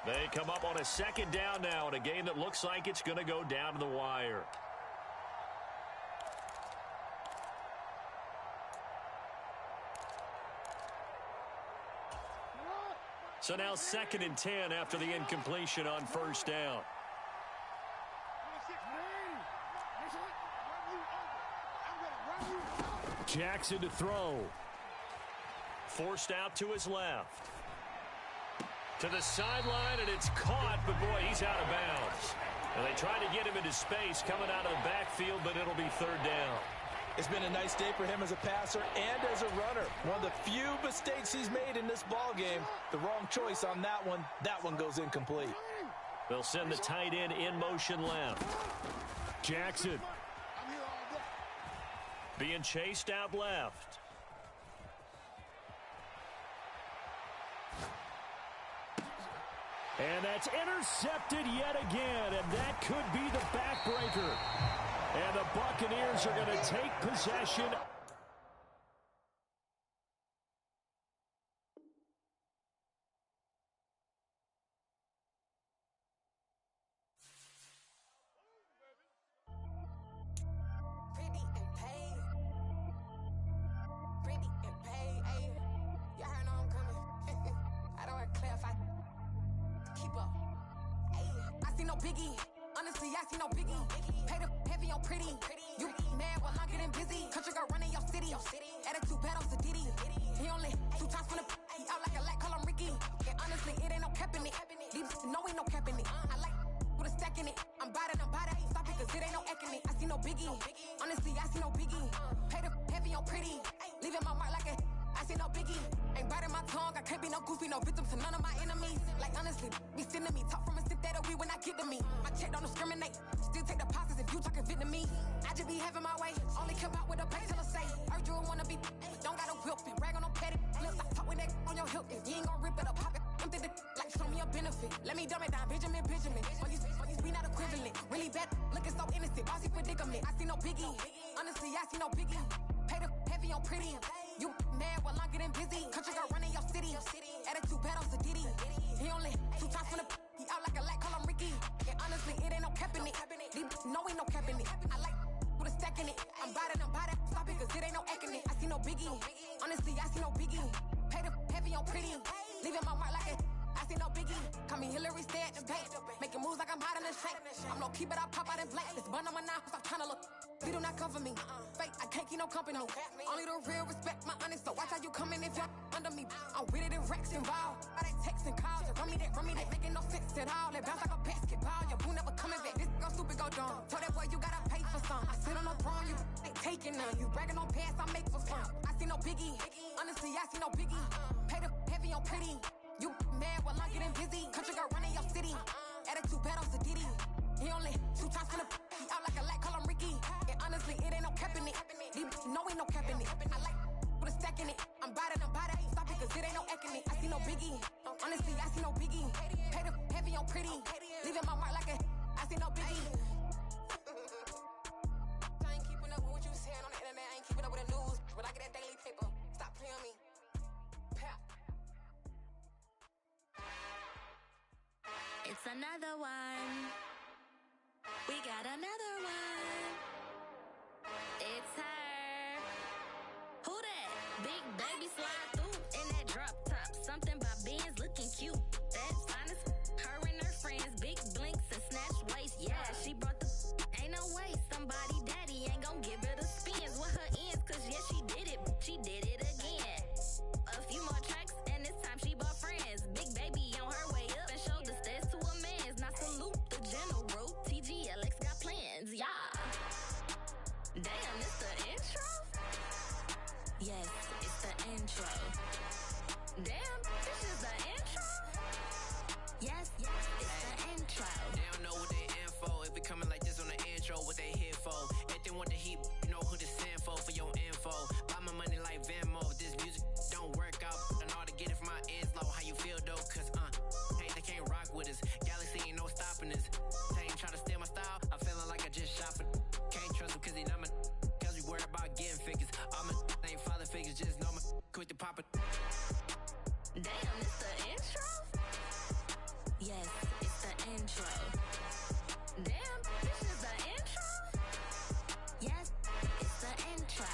They come up on a 2nd down now in a game that looks like it's going to go down to the wire. So now 2nd and 10 after the incompletion on 1st down. Jackson to throw. Forced out to his left. To the sideline, and it's caught, but boy, he's out of bounds. And they try to get him into space coming out of the backfield, but it'll be 3rd down. It's been a nice day for him as a passer and as a runner. One of the few mistakes he's made in this ball game. The wrong choice on that one. That one goes incomplete. They'll send the tight end in motion left. Jackson being chased out left. And that's intercepted yet again, and that could be the backbreaker. And the Buccaneers are going to take possession. Biggie, honestly, I see no biggie. Pay the heavy on pretty. You mad while I'm getting busy. Country girl running your city. Attitude bad on Diddy. He only 2 times from the he out like a lack, call him Ricky. And honestly, it ain't no cap in it. Leave no ain't no cap in it. I like with a stack in it. I'm bad it. Stop it, cause it ain't no acting it. I see no biggie. Honestly, I see no biggie. Pay the heavy on pretty. Leaving my mark like a I see no biggie. Ain't biting my tongue. I can't be no goofy, no victim to none of my enemies. Like honestly, be sending me talk from a sit that we when I get to me. My check don't discriminate. Still take deposits if you talking Vietnamese. I just be having my way. Only come out with a pay till I say. Heard you wanna be. Don't got a whip and brag on no petty. Flips, I talk with that on your hip. If you ain't gon' rip it up, pop it. Empty the like show me a benefit. Let me dumb it down, Benjamin. We not equivalent. Really bad, looking so innocent. Bossy predicament. I see no biggie. Honestly, I see no biggie. Pay the heavy on pretty. You mad while I'm getting busy. Country girl running your city. Attitude bad on Diddy. He only 2 times from the he out like a lack, call him Ricky. And honestly, it ain't no cap in it. No ain't no cap in it. I like with a stack in it. I'm bad it. Stop it, cause it ain't no acting it. I see no biggie. Honestly, I see no biggie. Pay the heavy on pretty. Leaving my mark like a I see no biggie. Call me Hillary, stay at the bank. Making moves like I'm hiding in the shank. I'm low key, but I pop out in blank. This bun on my knife, I'm trying to look. You do not come for me. Fake, I can't keep no company. Only the real respect my honest. So watch how you coming if you're under me. I'm with it in Rex involved. All that text and calls. Run me that. Making no sense at all. They bounce like a basketball. Your boo never coming back. This go stupid, go dumb. Told that boy you gotta pay for some. I sit on no throne, you ain't taking none. You bragging on past, I make for fun. I see no biggie. Honestly, I see no biggie. Pay the heavy on pretty. You mad while I'm getting busy. Country girl running your city. Attitude bad on Diddy. He only 2 times from the he out like a lack, call him Ricky. And honestly, it ain't no cap in it. No ain't no cap in it. I like with a stack in it. I'm bad it. Stop it, cause it ain't no acting it. I see no biggie. Honestly, I see no biggie. Pay the heavy on pretty. Leaving my mark like a I see no biggie. I ain't keeping up with what you saying on the internet. I ain't keeping up with the news. But I get that daily paper. Stop playing on me. It's another one. We got another one. It's her. Who that? Big baby slide through in that drop top. Something by Benz looking cute. That's honest. Her and her friends, big blinks and snatch waist. Yeah, she brought the ain't no way. Somebody daddy ain't gon' give her the spins with her ends. Cause yeah, she did it. She did it again. A few more tracks and this time she bought friends. Big baby on her way up and showed the stairs to a man's. Now salute the general. TGLX got plans, yeah. Damn, it's the intro? Yes, it's the intro. Damn, this is the intro? Yes, it's the intro. They don't know what they in for. If it coming like this on the intro, what they here for? If they want the heat, you know who to send for your info. Buy my money like Venmo. If this music don't work out, and all to get it from my ends low. How you feel though? Cause hey, they can't rock with us. Galaxy ain't no stopping this. They ain't try to steal my style. I'm feeling like I just shot for. Can't trust him cause he not my. Cause we worried about getting figures. All my ain't father figures. Just know my quick to pop it. Damn, it's the intro? Yes, it's the intro. Damn, this is the intro? Yes, it's the intro.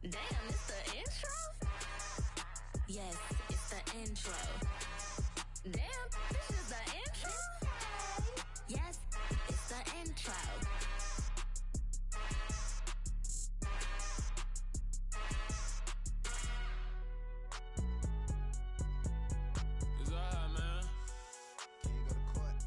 Damn, it's the intro? Yes, it's the intro. Damn, this is the intro? Yes, it's the intro. It's alright, man. Can you go to court?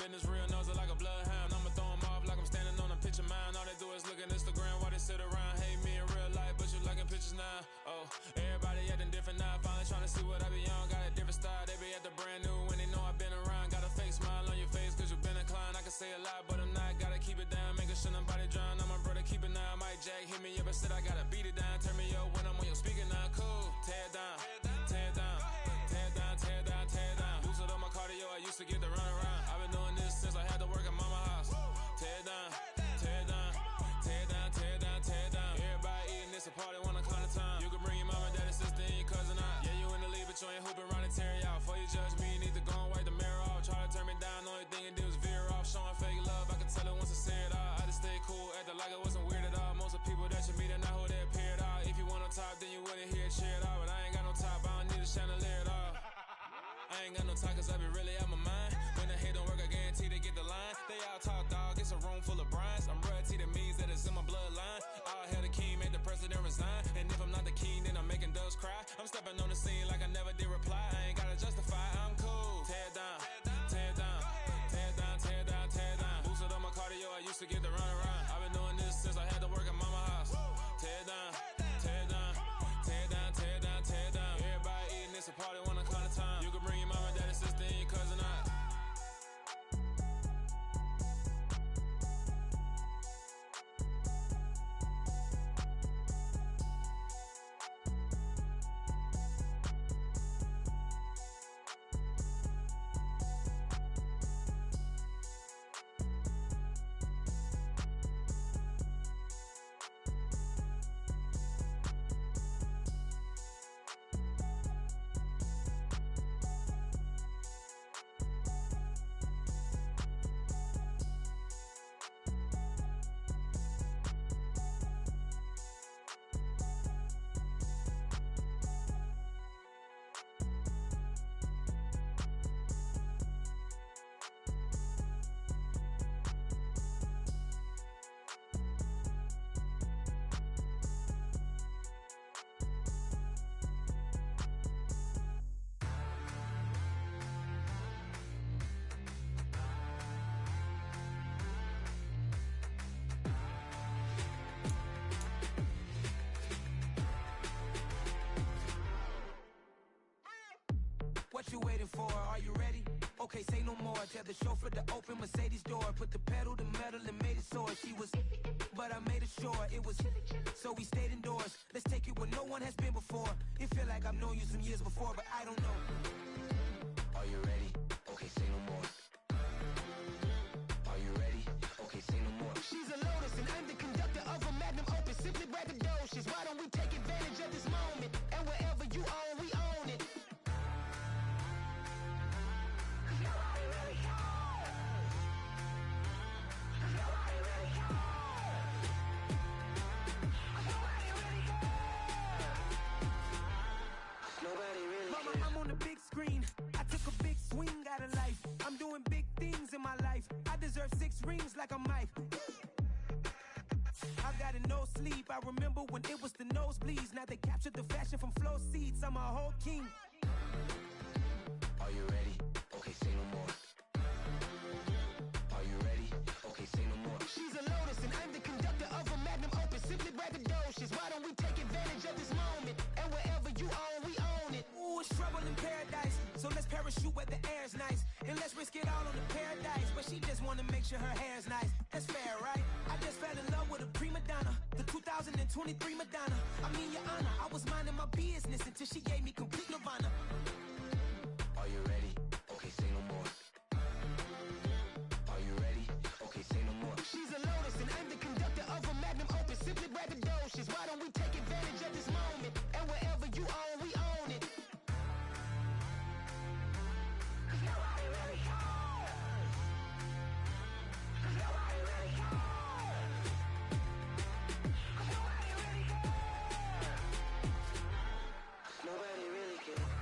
business real, knows it like a bloodhound. I'ma throw them off like I'm standing on a picture mound. All they do is look at Instagram while they sit around. Hate me in real life, but you liking pictures now. Oh, everybody acting different now. Finally trying to see what I be on. Got a different style, they be at the brand new when they know I've been around. Got a fake smile on your face cause you been inclined. I can say a lot, but I'm not. Gotta keep it down, making sure nobody drown. I'm my brother, keep it now. Mike Jack hit me up and said I gotta beat it down. Turn me up when I'm on your speaker now. Cool, tear it down, tear it down, tear it down, tear it down, tear it down. Boosted up my cardio, I used to get the run around. I've been doing this since I had to work at mama house. Tear it down, tear it down, tear it down, tear it down, tear it down. Everybody eating this a party one o'clock of time. You can bring your mama, daddy, sister, and your cousin out. Yeah, you in the league, but you ain't hooping around and tear you out. Before you judge me, you need to go and wipe the mirror off. Try to turn me down, only thing it did was veer off. Showing fake love, I can tell it once I say it all. I just stay cool, acting like it wasn't weird at all. Most of the people that you meet are not who they appear at all. If you want on top, then you wouldn't hear it cheer it all. But I ain't got no top, I don't need a chandelier at all. I ain't got no time cause I be really out my mind. When the hate don't work, I guarantee they get the line. They all talk dog, it's a room full of brinds. I'm royalty, that means that it's in my bloodline. All hail the king, make the president resign. And if I'm not the king, then I'm making doves cry. I'm stepping on the scene like I never did reply. I ain't gotta justify, I'm cool. Tear it down, tear it down, tear it down, tear it down, tear it down. Boosted up my cardio, I used to get the run around. I've been doing this since I had to work at mama house. Tear it down, tear it down, tear it down, tear it down, tear it down. Everybody eating this a party one o'clock of time. You can bring your mama, daddy, sister, and your cousin out. What you waiting for? Are you ready? Okay, say no more. Tell the chauffeur to open Mercedes door. Put the pedal to metal and made it soar. She was, but I made it sure it was. So we stayed indoors. Let's take it where no one has been before. It feel like I've known you some years before, but I don't know. Are you ready? Okay, say no more. Are you ready? Okay, say no more. She's a Lotus and I'm the conductor of a Magnum Opus. Simply braggadocious. Why don't we take advantage of this moment? And wherever you own, we own it. I'm on the big screen. I took a big swing out of life. I'm doing big things in my life. I deserve 6 rings like I'm Mike. I got a no sleep. I remember when it was the nosebleeds. Now they captured the fashion from flow seats. I'm a whole king. Are you ready? Okay, say no more. Are you ready? Okay, say no more. She's a Lotus and I'm the conductor of a Magnum Opus. Simply braggadocious. Why don't we take advantage of this moment? And wherever you own, we own it. Ooh, it's trouble in paradise. So let's parachute where the air's nice. And let's risk it all on the paradise. But she just wanna make sure her hair's nice. That's fair, right? I just fell in love with a prima donna. The 2023 Madonna. I mean, your honor, I was minding my business until she gave me complete nirvana. Are you ready? Okay, say no more. Are you ready? Okay, say no more. She's a Lotus and I'm the conductor of a Magnum Opus. Simply braggadocious. Why don't we take advantage of this moment? And wherever you own, we own it. Nobody really cares. Nobody really cares. Nobody really cares. Nobody really cares.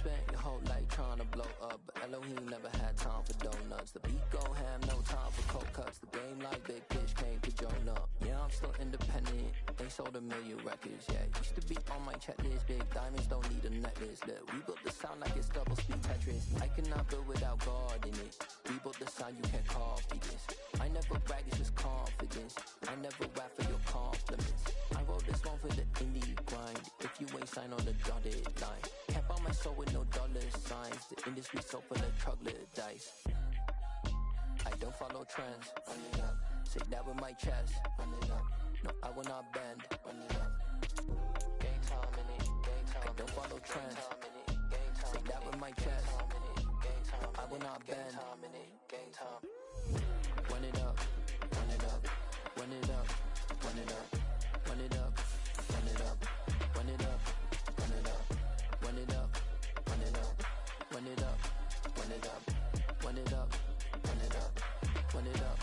spent your whole life trying to blow up, but Elohim never had time for donuts. The beat go ham, no time for cold cuts. The game like Big Fish came to join up. Yeah, I'm still independent. They sold 1 million records, yeah. Used to be on my checklist. Big diamonds don't need a necklace. Look, we built the sound like it's double speed Tetris. I cannot build without God in it. We built the sound, you can't copy this. I never brag, it's just confidence. I never rap for your compliments. I wrote this one for the indie grind. If you ain't signed on the dotted line, can't buy my soul with no dollar signs. The industry so full of troglodytes. I don't follow trends. Run it up. Say that with my chest. Run it up. No, I will not bend. Run it up. Game time in it. Game time. I don't follow trends. Say that with my chest. I will not bend. Game time. Run it up. Run it up. Run it up. Run it up. Run it up. Run it up. Run it up. Run it up. Run it up. Run it up. Run it up. Run it up. Run it up. Run it up. Run it up.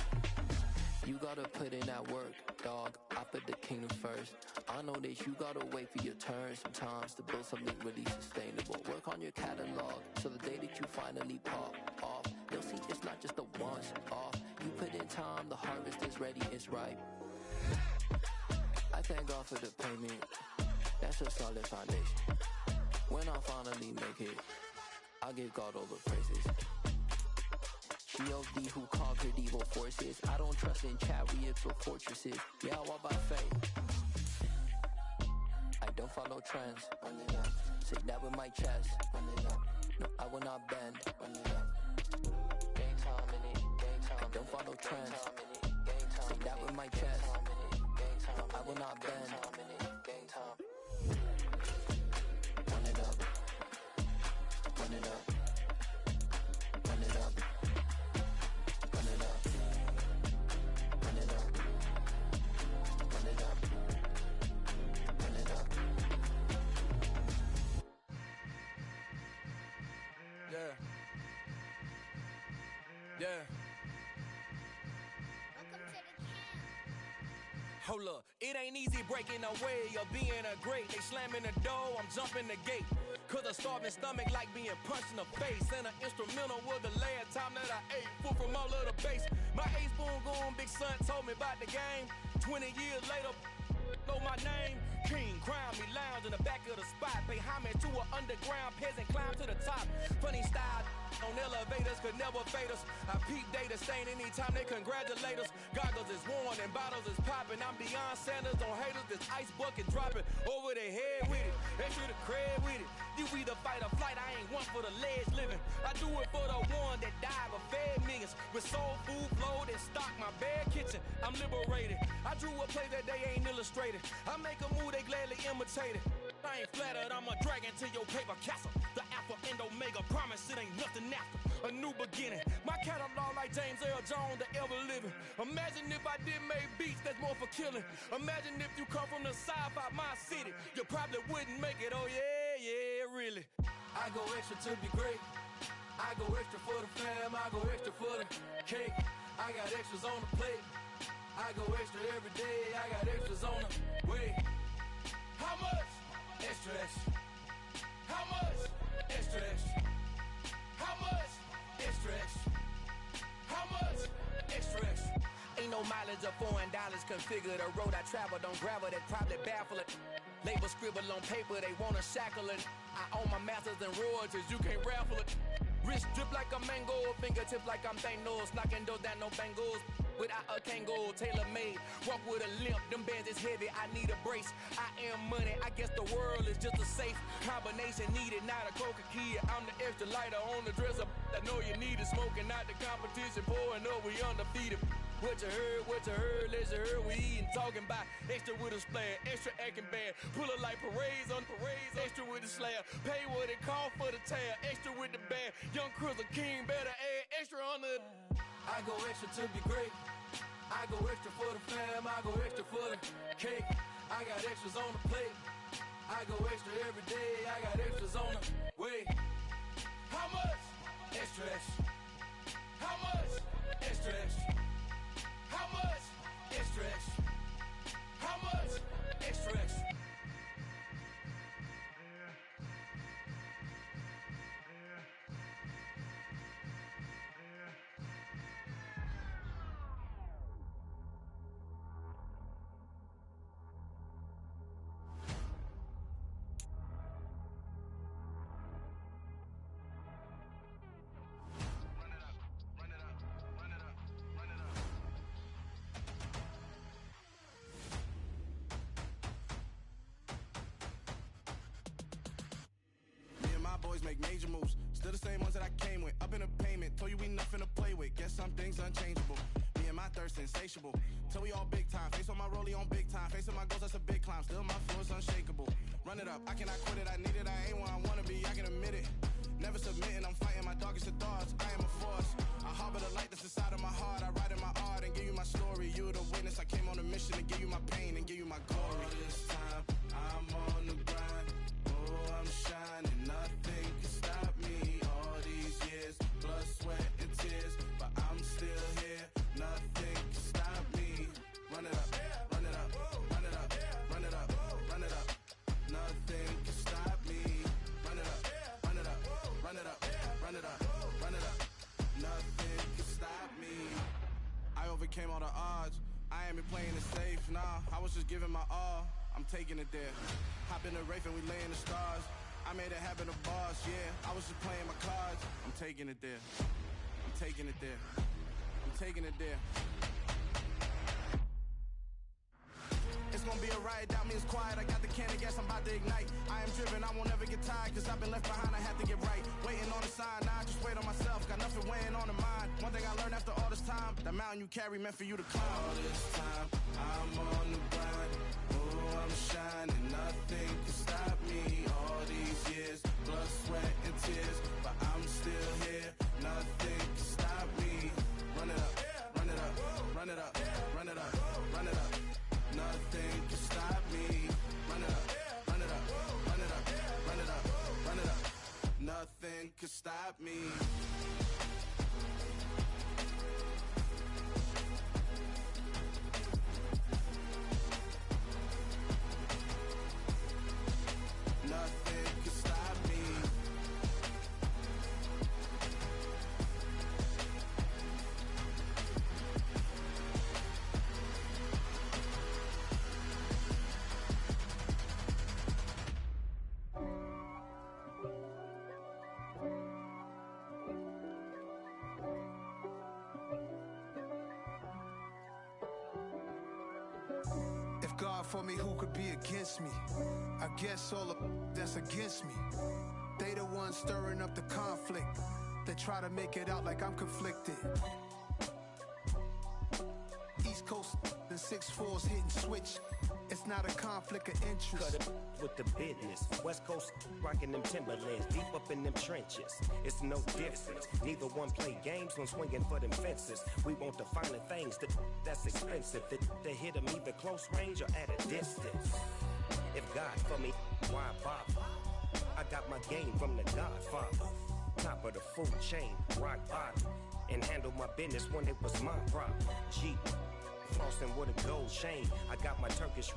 You gotta put in that work, dog. I put the kingdom first. I know that you gotta wait for your turn sometimes to build something really sustainable. Work on your catalog so the day that you finally pop off, you'll see it's not just a once off. You put in time, the harvest is ready, it's ripe. I thank God for the payment. That's a solid foundation. When I finally make it, I'll give God all the praises. G.O.D. who conquered evil forces. I don't trust in chariots or fortresses. Yeah, I walk by faith. I don't follow trends. Run it up. Say that with my chest. Run it up. No, I will not bend. Run it up. Game time in it. Game time. I don't follow trends. Say that with my chest. No, I will not bend. Game time. Run it up. Run it up. Run it up. Run it up. Run it up. Run it up. Run it up. Yeah. Yeah. Hold up, it ain't easy breaking away or being a great. They slamming the door, I'm jumping the gate. Cause a starving stomach like being punched in the face. And an instrumental was the last time that I ate food from all of the bass. My ace spoon going big son told me about the game. 20 years later, know my name. King, crown me, lounge in the back of the spot. Pay homage to an underground peasant, climb to the top. Funny style on elevators could never fade us. I peep data stain anytime they congratulate us. Goggles is worn and bottles is popping. I'm Deion Sanders on haters, this ice bucket dropping over their head with it. Extra the cred with it. You either fight or flight, I ain't one for the ledge living. I do it for the one that died but fed millions. With soul food flowed and stocked my bare kitchen. I'm liberated. I drew a play that they ain't illustrated. I make a move, they gladly imitate it. I ain't flattered, I'm a dragon to your paper castle. The Alpha and Omega, promise it ain't nothing after. A new beginning. My catalog like James Earl Jones, the ever living. Imagine if I did make beats that's more for killing. Imagine if you come from the south out my city. You probably wouldn't make it, oh yeah, really. I go extra to be great. I go extra for the fam, I go extra for the cake. I got extras on the plate. I go extra every day, I got extras on the way. How much? Extra, extra. How much? Extra, extra. How much? Extra, extra. How much? Extra, extra. Ain't no mileage of $4 configure the road I travel. Don't gravel, that probably baffle it. Label scribble on paper, they wanna shackle it. I own my masters and royalties, you can't raffle it. Wrist drip like a mango, fingertips like I'm Thanos. Knocking doors down, no bangles. Without a Kango, tailor-made. Walk with a limp, them bands is heavy, I need a brace. I am money, I guess the world is just a safe combination needed, not a coca key. I'm the extra lighter on the dresser. I know you need it, smoking out the competition, pouring up, we undefeated. What you heard, let's heard, we eating, talking about extra with a splash, extra acting bad. Pull it like parades on parades, extra with the slab. Pay what it cost for the tab, extra with the bag. Young Cruz, a king, better add extra on the. I go extra to be great. I go extra for the fam, I go extra for the cake. I got extras on the plate. I go extra every day, I got extras on the way. How much? Extra, extra. How much? Extra, extra. How much? Extra, extra. How much? Extra, extra. make major moves. Still the same ones that I came with. Up in the payment, told you we nothing to play with. Guess some things unchangeable. Me and my thirst insatiable. Till we all big time. Face on my rollie on big time. Facing my goals, that's a big climb. Still my flow is unshakable. Run it up, I cannot quit it. I need it, I ain't where I wanna be, I can admit it. Never submitting, I'm fighting my darkest of thoughts. I am a force. I harbor the light that's inside of my heart. I write in my art and give you my story. You the witness, I came on a mission to give you my pain and give you my glory. All this time, I'm on the grind. Oh, I'm shining, nothing can stop me. All these years, blood, sweat, and tears, but I'm still here. Nothing can stop me. Run it up, run it up, run it up, run it up, run it up. Nothing can stop me. Run it up, run it up, run it up, run it up, run it up. Nothing can stop me. I overcame all the odds. I ain't been playing it safe, nah. I was just giving my all. I'm taking it there. Hop in the Wraith and we lay in the stars. I made it happen, the boss, yeah. I was just playing my cards. I'm taking it there. I'm taking it there. I'm taking it there. It's gonna be a riot, doubt me it's quiet. I got the can of gas, I'm about to ignite. I am driven, I won't ever get tired, cause I've been left behind, I have to get right. Waiting on the sign, now I just wait on myself. Got nothing weighing on the mind. One thing I learned after all this time, the mountain you carry meant for you to climb. All this time, I'm on the grind. Oh, I'm shining, nothing can stop me. All these years, blood, sweat, and tears, but I'm still here. Nothing can stop me. Run it up, run it up, run it up, run it up, run it up. Nothing can stop me. Run it up, run it up, run it up, run it up, run it up. Nothing can stop me. Nothing can stop me. If God for me, who could be against me? I guess all the that's against me. They the ones stirring up the conflict. They try to make it out like I'm conflicted. East Coast and 6'4's hitting switch. It's not a conflict of interest. Cut it with the business. West Coast rocking them Timberlands, deep up in them trenches. It's no difference. Neither one play games when swinging for them fences. We want the finer things that's expensive. That hit them either close range or at a distance. If God for me, why bother? I got my game from the Godfather. Top of the food chain, rock bottom. And handle my business when it was my problem. Jeep, flossing with a gold chain. I got my Turkish